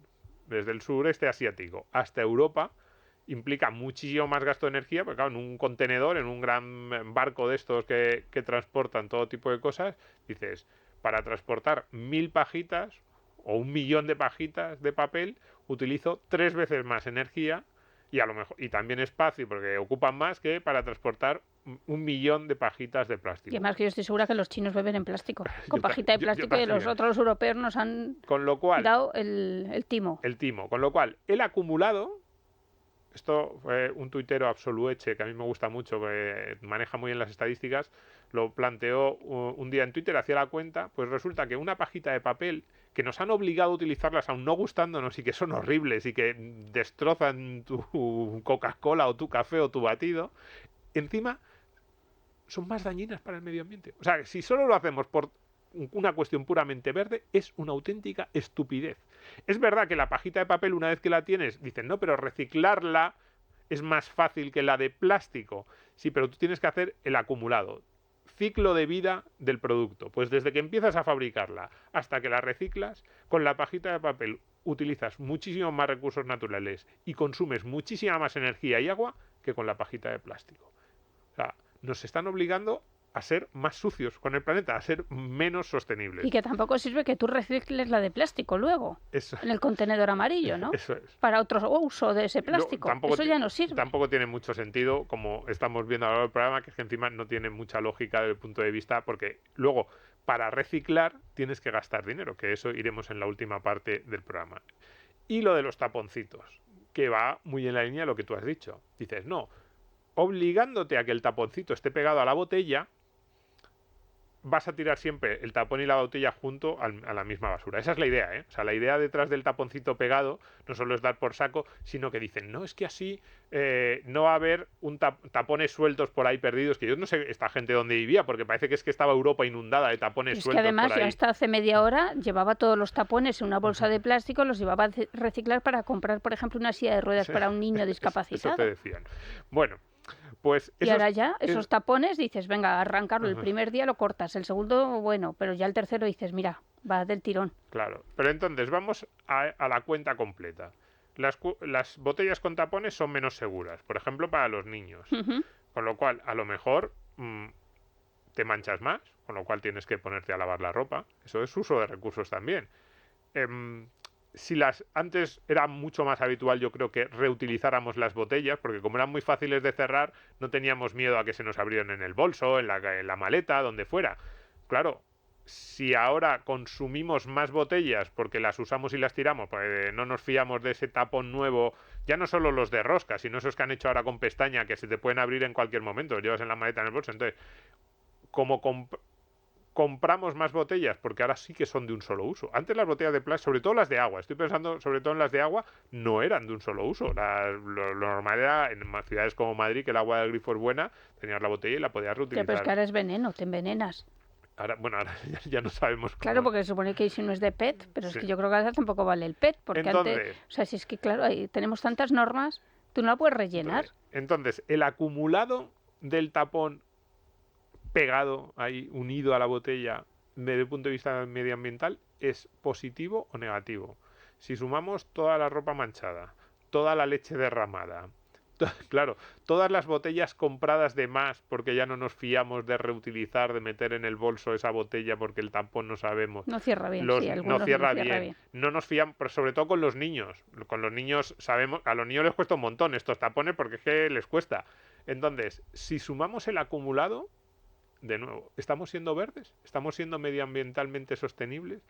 desde el sureste asiático hasta Europa, implica muchísimo más gasto de energía, porque claro, en un contenedor, en un gran barco de estos que transportan todo tipo de cosas, dices, para transportar 1000 pajitas o 1 millón de pajitas de papel, utilizo 3 veces más energía y a lo mejor y también espacio, porque ocupan más que para transportar 1 millón de pajitas de plástico. Y además que yo estoy segura que los chinos beben en plástico, con pajita de plástico, y los otros europeos nos han dado el timo. El timo. Con lo cual, el acumulado, esto fue un tuitero Absolueche, que a mí me gusta mucho, que maneja muy bien las estadísticas, lo planteó un día en Twitter, hacía la cuenta, pues resulta que una pajita de papel, que nos han obligado a utilizarlas aún no gustándonos y que son horribles y que destrozan tu Coca-Cola o tu café o tu batido, encima son más dañinas para el medio ambiente. O sea, si solo lo hacemos por una cuestión puramente verde, es una auténtica estupidez. Es verdad que la pajita de papel, una vez que la tienes, dicen, no, pero reciclarla es más fácil que la de plástico. Sí, pero tú tienes que hacer el acumulado. Ciclo de vida del producto. Pues desde que empiezas a fabricarla hasta que la reciclas, con la pajita de papel utilizas muchísimos más recursos naturales y consumes muchísima más energía y agua que con la pajita de plástico. O sea, nos están obligando a ser más sucios con el planeta, a ser menos sostenibles. Y que tampoco sirve que tú recicles la de plástico luego, en el contenedor amarillo, ¿no? Eso es. Para otro uso de ese plástico. Eso ya no sirve. Tampoco tiene mucho sentido, como estamos viendo a lo largo del programa, que es que encima no tiene mucha lógica desde el punto de vista, porque luego, para reciclar, tienes que gastar dinero, que eso iremos en la última parte del programa. Y lo de los taponcitos, que va muy en la línea de lo que tú has dicho. Dices, no, obligándote a que el taponcito esté pegado a la botella, vas a tirar siempre el tapón y la botella junto a la misma basura. Esa es la idea, ¿eh? O sea, la idea detrás del taponcito pegado no solo es dar por saco, sino que dicen, no, es que así no va a haber tapones sueltos por ahí perdidos, que yo no sé esta gente dónde vivía, porque parece que estaba Europa inundada de tapones sueltos por ahí. Es que además yo hasta hace media hora llevaba todos los tapones en una bolsa de plástico, los llevaba a reciclar para comprar, por ejemplo, una silla de ruedas para un niño discapacitado. Eso te decían. Bueno, pues y ahora ya, esos tapones, dices, venga, arrancarlo, el primer día lo cortas, el segundo, bueno, pero ya el tercero dices, mira, va del tirón. Claro, pero entonces vamos a la cuenta completa. Las botellas con tapones son menos seguras, por ejemplo, para los niños. Con lo cual, a lo mejor te manchas más, con lo cual tienes que ponerte a lavar la ropa. Eso es uso de recursos también. Antes era mucho más habitual, yo creo, que reutilizáramos las botellas, porque como eran muy fáciles de cerrar, no teníamos miedo a que se nos abrieran en el bolso, en la maleta, donde fuera. Claro, si ahora consumimos más botellas porque las usamos y las tiramos, porque no nos fiamos de ese tapón nuevo, ya no solo los de rosca, sino esos que han hecho ahora con pestaña, que se te pueden abrir en cualquier momento, los llevas en la maleta, en el bolso. Entonces, como compramos más botellas, porque ahora sí que son de un solo uso. Antes las botellas de plástico, sobre todo las de agua, estoy pensando sobre todo en las de agua, no eran de un solo uso. Lo normal era en ciudades como Madrid, que el agua del grifo es buena, tenías la botella y la podías reutilizar. Pero es que ahora es veneno, te envenenas. Ahora ya no sabemos cómo. Claro, porque se supone que si no es de PET, pero es que yo creo que ahora tampoco vale el PET, porque antes, o sea, si es que claro, ahí tenemos tantas normas, tú no la puedes rellenar. Entonces, el acumulado del tapón pegado ahí, unido a la botella, desde el punto de vista medioambiental, ¿es positivo o negativo? Si sumamos toda la ropa manchada, toda la leche derramada, claro, todas las botellas compradas de más porque ya no nos fiamos de reutilizar, de meter en el bolso esa botella porque el tampón no sabemos. No cierra bien, no cierra bien. No nos fiamos, pero sobre todo con los niños. Con los niños sabemos, a los niños les cuesta un montón estos tapones porque es que les cuesta. Entonces, si sumamos el acumulado, de nuevo, ¿estamos siendo verdes? ¿Estamos siendo medioambientalmente sostenibles?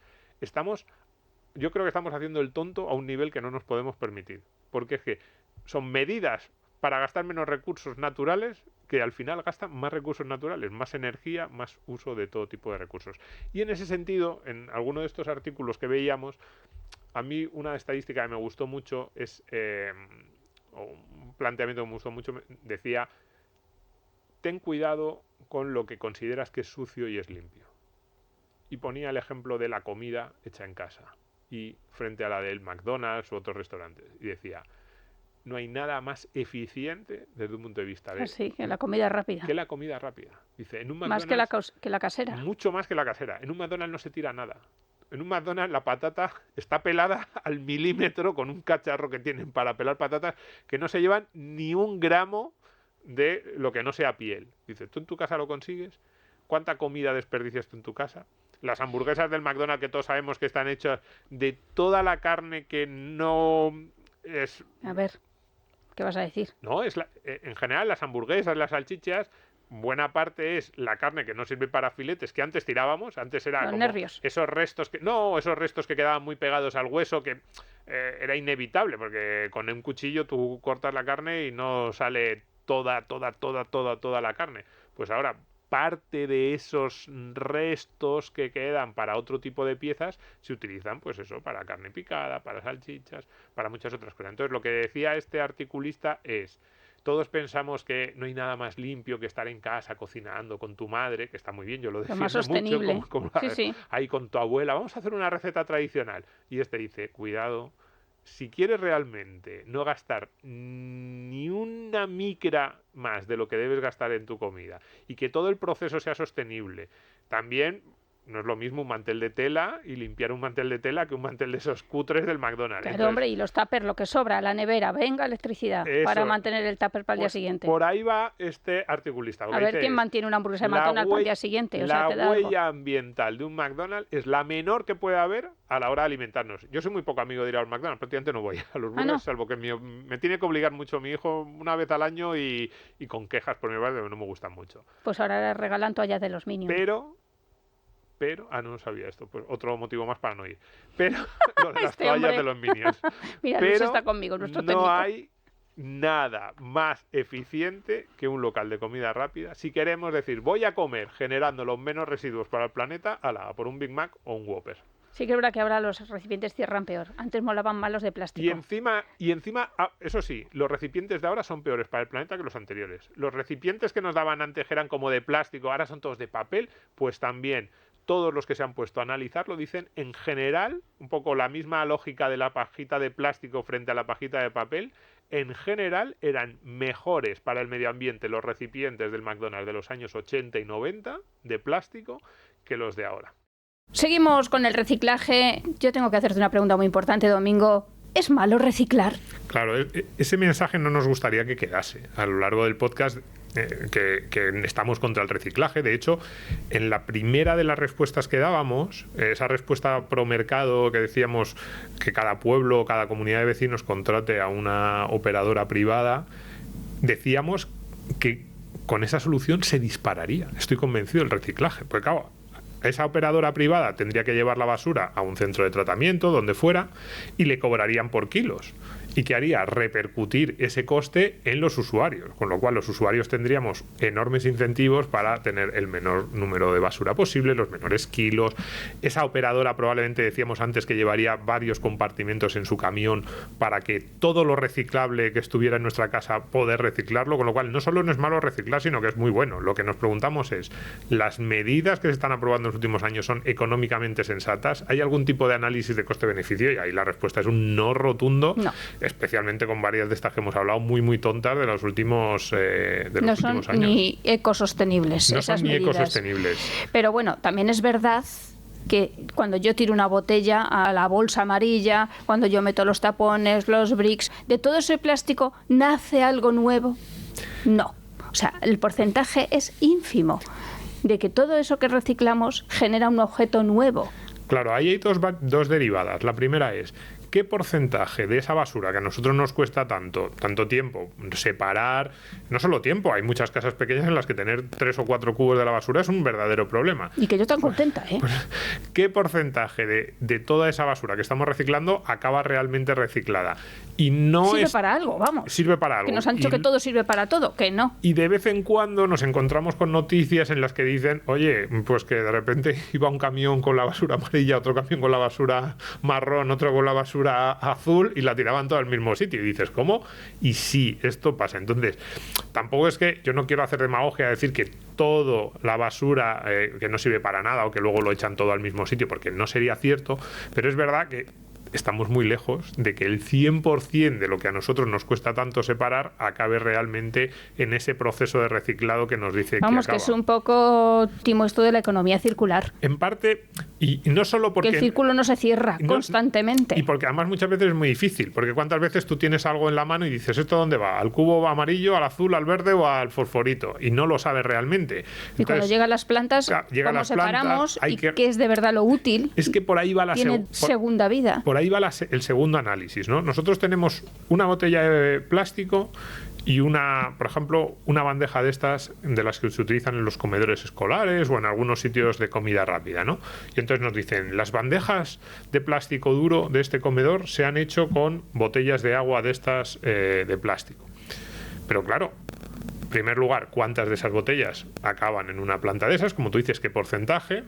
Yo creo que estamos haciendo el tonto a un nivel que no nos podemos permitir. Porque es que son medidas para gastar menos recursos naturales que al final gastan más recursos naturales, más energía, más uso de todo tipo de recursos. Y en ese sentido, en alguno de estos artículos que veíamos, a mí una estadística que me gustó mucho es, o un planteamiento que me gustó mucho, decía, ten cuidado con lo que consideras que es sucio y es limpio. Y ponía el ejemplo de la comida hecha en casa. y frente a la del McDonald's u otros restaurantes. Y decía, no hay nada más eficiente desde un punto de vista de... Sí, que la comida rápida. Que la comida rápida. Dice, en un Más McDonald's... que la casera. Mucho más que la casera. En un McDonald's no se tira nada. En un McDonald's la patata está pelada al milímetro con un cacharro que tienen para pelar patatas que no se llevan ni 1 gramo de lo que no sea piel. Dice, ¿tú en tu casa lo consigues? ¿Cuánta comida desperdicias tú en tu casa? Las hamburguesas del McDonald's que todos sabemos que están hechas de toda la carne que no es... A ver, ¿qué vas a decir? No, en general las hamburguesas, las salchichas... Buena parte es la carne que no sirve para filetes, que antes tirábamos, antes era los como nervios. Esos restos que quedaban muy pegados al hueso, que era inevitable, porque con un cuchillo tú cortas la carne y no sale toda la carne. Pues ahora, parte de esos restos que quedan para otro tipo de piezas se utilizan, pues eso, para carne picada, para salchichas, para muchas otras cosas. Entonces, lo que decía este articulista es... Todos pensamos que no hay nada más limpio que estar en casa cocinando con tu madre, que está muy bien, yo lo defiendo más sostenible. mucho, como Sí. ahí con tu abuela, vamos a hacer una receta tradicional. Y este dice, cuidado, si quieres realmente no gastar ni una micra más de lo que debes gastar en tu comida y que todo el proceso sea sostenible, también... No es lo mismo un mantel de tela y limpiar un mantel de tela que un mantel de esos cutres del McDonald's. Claro, hombre, y los tuppers, lo que sobra, la nevera, venga, electricidad, para mantener el tupper para el día siguiente. Por ahí va este articulista. A ver quién mantiene una hamburguesa de McDonald's para el día siguiente. La huella ambiental de un McDonald's es la menor que puede haber a la hora de alimentarnos. Yo soy muy poco amigo de ir a los McDonald's, prácticamente no voy a los burgers, ¿no? Salvo que me tiene que obligar mucho mi hijo una vez al año y con quejas por mi parte, que no me gustan mucho. Pues ahora le regalan toallas de los Minions. Pero, no sabía esto, pues otro motivo más para no ir. Pero lo de las toallas de los Minions. Mira, Luis está conmigo, nuestro técnico. No hay nada más eficiente que un local de comida rápida. Si queremos decir, voy a comer generando los menos residuos para el planeta, a por un Big Mac o un Whopper. Sí que es verdad que ahora los recipientes cierran peor. Antes molaban más los de plástico. Y encima, eso sí, los recipientes de ahora son peores para el planeta que los anteriores. Los recipientes que nos daban antes eran como de plástico, ahora son todos de papel, pues también... Todos los que se han puesto a analizarlo dicen, en general, un poco la misma lógica de la pajita de plástico frente a la pajita de papel, en general eran mejores para el medio ambiente los recipientes del McDonald's de los años 80 y 90 de plástico que los de ahora. Seguimos con el reciclaje. Yo tengo que hacerte una pregunta muy importante, Domingo. ¿Es malo reciclar? Claro, ese mensaje no nos gustaría que quedase a lo largo del podcast, que estamos contra el reciclaje. De hecho, en la primera de las respuestas que dábamos, esa respuesta pro mercado que decíamos que cada pueblo, cada comunidad de vecinos contrate a una operadora privada, decíamos que con esa solución se dispararía, estoy convencido, el reciclaje. Porque claro, esa operadora privada tendría que llevar la basura a un centro de tratamiento, donde fuera, y le cobrarían por kilos. ¿Y qué haría? Repercutir ese coste en los usuarios, con lo cual los usuarios tendríamos enormes incentivos para tener el menor número de basura posible, los menores kilos. Esa operadora probablemente, decíamos antes, que llevaría varios compartimentos en su camión para que todo lo reciclable que estuviera en nuestra casa poder reciclarlo, con lo cual no solo no es malo reciclar, sino que es muy bueno. Lo que nos preguntamos es, ¿las medidas que se están aprobando en los últimos años son económicamente sensatas? ¿Hay algún tipo de análisis de coste-beneficio? Y ahí la respuesta es un no rotundo. No. Especialmente con varias de estas que hemos hablado muy tontas de los últimos años. No son ni ecosostenibles. No son ni ecosostenibles. Pero bueno, también es verdad que cuando yo tiro una botella a la bolsa amarilla, cuando yo meto los tapones, los bricks, de todo ese plástico, ¿nace algo nuevo? No. O sea, el porcentaje es ínfimo de que todo eso que reciclamos genera un objeto nuevo. Claro, ahí hay dos derivadas. La primera es, ¿qué porcentaje de esa basura que a nosotros nos cuesta tanto tiempo separar? No solo tiempo, hay muchas casas pequeñas en las que tener 3 o 4 cubos de la basura es un verdadero problema. Y que yo tan contenta, ¿eh? Pues, ¿qué porcentaje de toda esa basura que estamos reciclando acaba realmente reciclada? Y no sirve para algo, vamos. Sirve para algo. Que nos han dicho que todo sirve para todo, que no. Y de vez en cuando nos encontramos con noticias en las que dicen, oye, pues que de repente iba un camión con la basura amarilla, otro camión con la basura marrón, otro con la basura azul y la tiraban todo al mismo sitio. Y dices, ¿cómo? Y sí, esto pasa. Entonces, tampoco es que yo no quiero hacer demagogia, decir que todo la basura que no sirve para nada o que luego lo echan todo al mismo sitio, porque no sería cierto, pero es verdad que estamos muy lejos de que el 100% de lo que a nosotros nos cuesta tanto separar acabe realmente en ese proceso de reciclado que nos dice Vamos, que acaba. Que es un poco, Timo, esto de la economía circular. En parte, y no solo porque... Que el círculo no se cierra constantemente. Y porque además muchas veces es muy difícil, porque cuántas veces tú tienes algo en la mano y dices, ¿esto dónde va? ¿Al cubo amarillo, al azul, al verde o al fosforito? Y no lo sabes realmente. Y cuando llegan las plantas, ¿cómo separamos y qué es de verdad lo útil? Es que por ahí va la segunda vida. Por ahí va el segundo análisis, ¿no? Nosotros tenemos una botella de plástico y por ejemplo, una bandeja de estas de las que se utilizan en los comedores escolares o en algunos sitios de comida rápida, ¿no? Y entonces nos dicen, las bandejas de plástico duro de este comedor se han hecho con botellas de agua de estas de plástico. Pero claro, en primer lugar, ¿cuántas de esas botellas acaban en una planta de esas? Como tú dices, ¿qué porcentaje?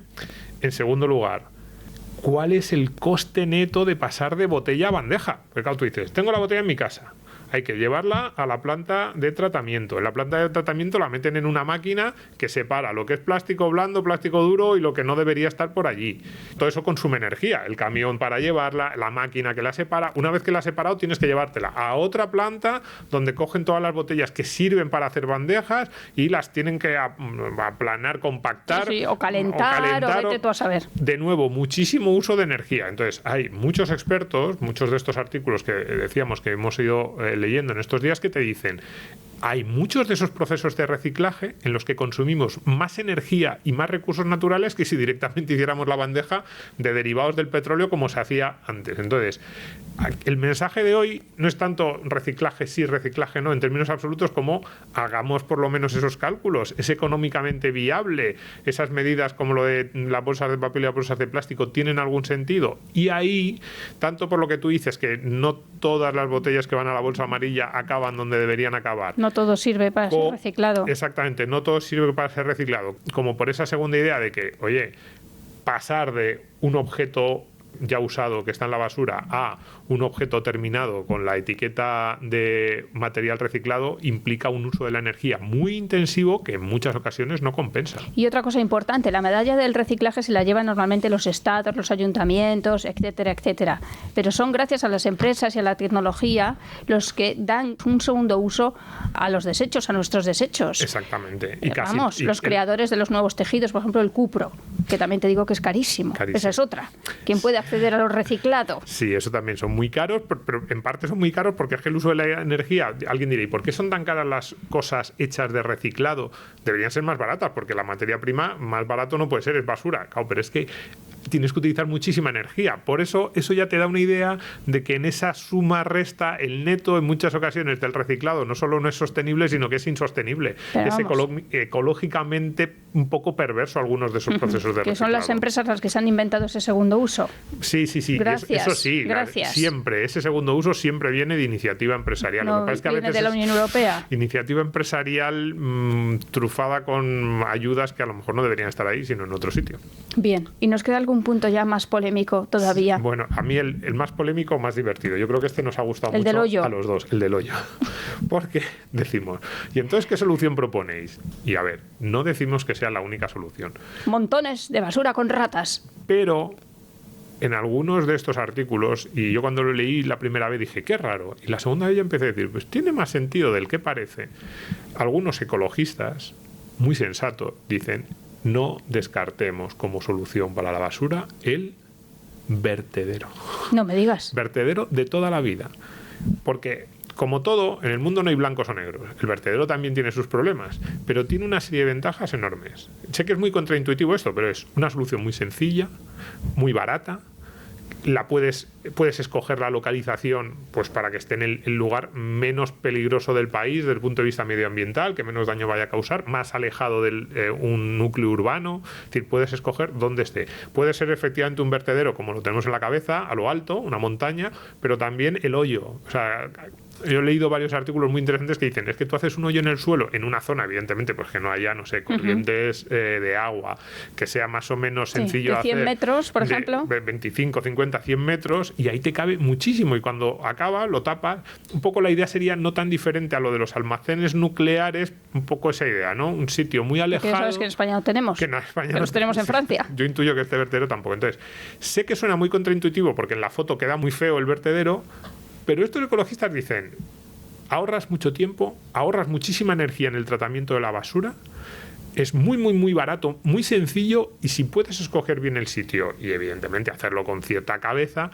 En segundo lugar, ¿cuál es el coste neto de pasar de botella a bandeja? Porque claro, tú dices, tengo la botella en mi casa, hay que llevarla a la planta de tratamiento. En la planta de tratamiento la meten en una máquina que separa lo que es plástico blando, plástico duro y lo que no debería estar por allí. Todo eso consume energía. El camión para llevarla, la máquina que la separa. Una vez que la has separado tienes que llevártela a otra planta donde cogen todas las botellas que sirven para hacer bandejas y las tienen que aplanar, compactar. Sí, o calentar, o vete tú a saber. De nuevo, muchísimo uso de energía. Entonces, hay muchos expertos, muchos de estos artículos que decíamos que hemos ido leyendo en estos días que te dicen, hay muchos de esos procesos de reciclaje en los que consumimos más energía y más recursos naturales que si directamente hiciéramos la bandeja de derivados del petróleo como se hacía antes. Entonces, el mensaje de hoy no es tanto reciclaje sí, reciclaje no, en términos absolutos, como hagamos por lo menos esos cálculos. ¿Es económicamente viable? ¿Esas medidas como lo de las bolsas de papel y las bolsas de plástico tienen algún sentido? Y ahí, tanto por lo que tú dices, que no todas las botellas que van a la bolsa amarilla acaban donde deberían acabar. No todo sirve para ser reciclado. Exactamente, no todo sirve para ser reciclado. Como por esa segunda idea de que, oye, pasar de un objeto ya usado que está en la basura a un objeto terminado con la etiqueta de material reciclado implica un uso de la energía muy intensivo que en muchas ocasiones no compensa. Y otra cosa importante, la medalla del reciclaje se la llevan normalmente los estados, los ayuntamientos, etcétera, etcétera. Pero son gracias a las empresas y a la tecnología los que dan un segundo uso a los desechos, a nuestros desechos. Exactamente. Y los creadores de los nuevos tejidos, por ejemplo el cupro, que también te digo que es carísimo. Esa es otra. ¿Quién puede acceder a lo reciclado? Sí, eso también son muy caros, pero en parte son muy caros porque es que el uso de la energía, alguien dirá, ¿y por qué son tan caras las cosas hechas de reciclado? Deberían ser más baratas, porque la materia prima más barato no puede ser, es basura. Claro, pero es que tienes que utilizar muchísima energía. Por eso ya te da una idea de que en esa suma resta el neto en muchas ocasiones del reciclado no solo no es sostenible, sino que es insostenible. Es ecológicamente un poco perverso algunos de esos procesos de reciclado. Que son las empresas las que se han inventado ese segundo uso. Sí. Gracias. Eso sí. Gracias. Siempre. Ese segundo uso siempre viene de iniciativa empresarial. No, Lo que pasa es que a veces de la Unión Europea. Iniciativa empresarial trufada con ayudas que a lo mejor no deberían estar ahí, sino en otro sitio. Bien. ¿Y nos queda algún punto ya más polémico todavía? Bueno, a mí el más polémico, más divertido. Yo creo que este nos ha gustado mucho del hoyo. A los dos, el del hoyo. Porque decimos, ¿y entonces qué solución proponéis? Y a ver, no decimos que sea la única solución. Montones de basura con ratas. Pero en algunos de estos artículos, y yo cuando lo leí la primera vez dije, qué raro. Y la segunda vez ya empecé a decir, pues tiene más sentido del que parece. Algunos ecologistas, muy sensatos, dicen, no descartemos como solución para la basura el vertedero. No me digas. Vertedero de toda la vida. Porque, como todo, en el mundo no hay blancos o negros. El vertedero también tiene sus problemas, pero tiene una serie de ventajas enormes. Sé que es muy contraintuitivo esto, pero es una solución muy sencilla, muy barata, puedes escoger la localización pues para que esté en el lugar menos peligroso del país desde el punto de vista medioambiental, que menos daño vaya a causar, más alejado de un núcleo urbano. Es decir, puedes escoger dónde esté. Puede ser efectivamente un vertedero como lo tenemos en la cabeza, a lo alto, una montaña, pero también el hoyo. O sea, yo he leído varios artículos muy interesantes que dicen, es que tú haces un hoyo en el suelo, en una zona, evidentemente, pues que no haya, no sé, corrientes de agua, que sea más o menos sencillo de 100 hacer. metros, por ejemplo. 25, 50, 100 metros, y ahí te cabe muchísimo. Y cuando acaba, lo tapas. Un poco la idea sería no tan diferente a lo de los almacenes nucleares, un poco esa idea, ¿no? Un sitio muy alejado. Porque sabes que en España no tenemos. Que no, en España que los tenemos en Francia. Yo intuyo que este vertedero tampoco. Entonces, sé que suena muy contraintuitivo porque en la foto queda muy feo el vertedero, pero estos ecologistas dicen, ahorras mucho tiempo, ahorras muchísima energía en el tratamiento de la basura, es muy, muy, muy barato, muy sencillo, y si puedes escoger bien el sitio y evidentemente hacerlo con cierta cabeza,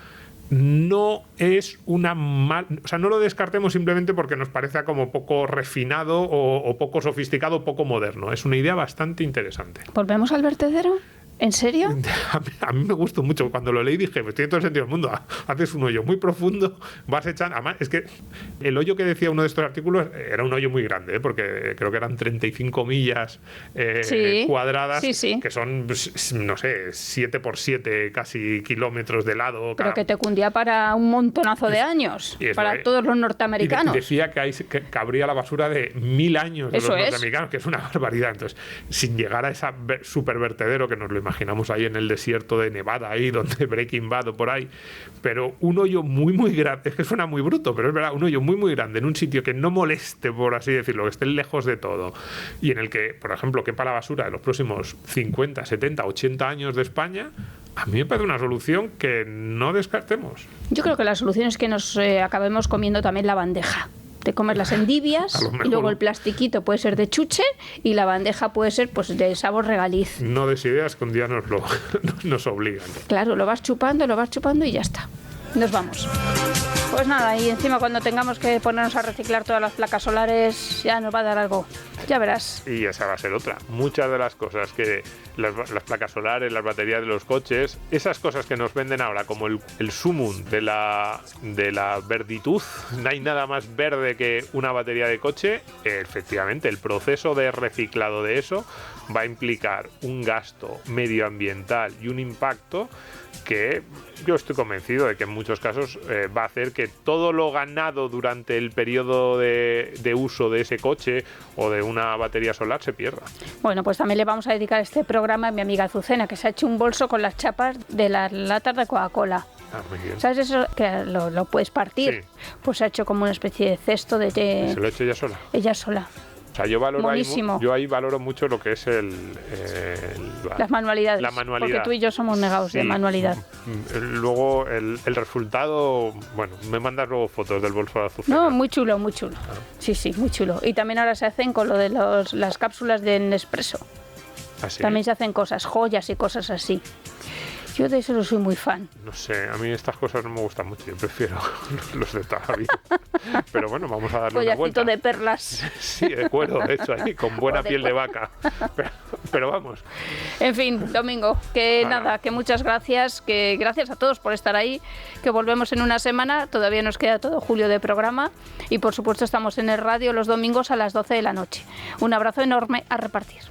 no es una o sea, no lo descartemos simplemente porque nos parece como poco refinado o poco sofisticado o poco moderno. Es una idea bastante interesante. ¿Volvemos al vertedero? ¿En serio? A mí me gustó mucho. Cuando lo leí dije, pues tiene todo el sentido del mundo. Haces un hoyo muy profundo, vas echando... Además, es que el hoyo que decía uno de estos artículos era un hoyo muy grande, porque creo que eran 35 millas cuadradas, que son, no sé, 7 por 7 casi kilómetros de lado. Pero que te cundía para un montonazo de años, para todos los norteamericanos. Y decía que cabría la basura de 1000 años de los norteamericanos, que es una barbaridad. Entonces, sin llegar a esa supervertedero que nos lo imaginamos ahí en el desierto de Nevada, ahí donde Breaking Bad o por ahí, pero un hoyo muy, muy grande, es que suena muy bruto, pero es verdad, un hoyo muy, muy grande en un sitio que no moleste, por así decirlo, que esté lejos de todo, y en el que, por ejemplo, quepa la basura de los próximos 50, 70, 80 años de España, a mí me parece una solución que no descartemos. Yo creo que la solución es que nos acabemos comiendo también la bandeja. Te comes las endivias y luego el plastiquito puede ser de chuche y la bandeja puede ser pues de sabor regaliz. No des ideas que un día nos obligan. Claro, lo vas chupando y ya está. Nos vamos. Pues nada, y encima cuando tengamos que ponernos a reciclar todas las placas solares ya nos va a dar algo. Ya verás. Y esa va a ser otra. Muchas de las cosas que las placas solares, las baterías de los coches, esas cosas que nos venden ahora como el sumum de la verditud, no hay nada más verde que una batería de coche. Efectivamente, el proceso de reciclado de eso va a implicar un gasto medioambiental y un impacto que yo estoy convencido de que en muchos casos va a hacer que todo lo ganado durante el periodo de uso de ese coche o de una batería solar se pierda. Bueno, pues también le vamos a dedicar este programa a mi amiga Azucena, que se ha hecho un bolso con las chapas de las latas de Coca-Cola. Ah, muy bien. ¿Sabes eso? Que lo puedes partir. Sí. Pues se ha hecho como una especie de cesto de... ¿Y se lo ha hecho ella sola? Ella sola. O sea, yo ahí valoro mucho lo que es las manualidades. La manualidad. Porque tú y yo somos negados de manualidad. Luego el resultado, bueno, me mandas luego fotos del bolso de Azucena. No, muy chulo, muy chulo. Ah. Sí, muy chulo. Y también ahora se hacen con lo de las cápsulas de Nespresso. ¿Ah, sí? También se hacen cosas, joyas y cosas así. Yo de eso no soy muy fan. No sé, a mí estas cosas no me gustan mucho. Yo prefiero los de toda la vida. Pero bueno, vamos a darle una vuelta. De perlas. Sí, de cuero, de hecho, ahí, con buena piel de vaca. Pero vamos. En fin, Domingo, que nada, que muchas gracias. Que gracias a todos por estar ahí. Que volvemos en una semana. Todavía nos queda todo julio de programa. Y por supuesto estamos en el radio los domingos a las 12 de la noche. Un abrazo enorme, a repartir.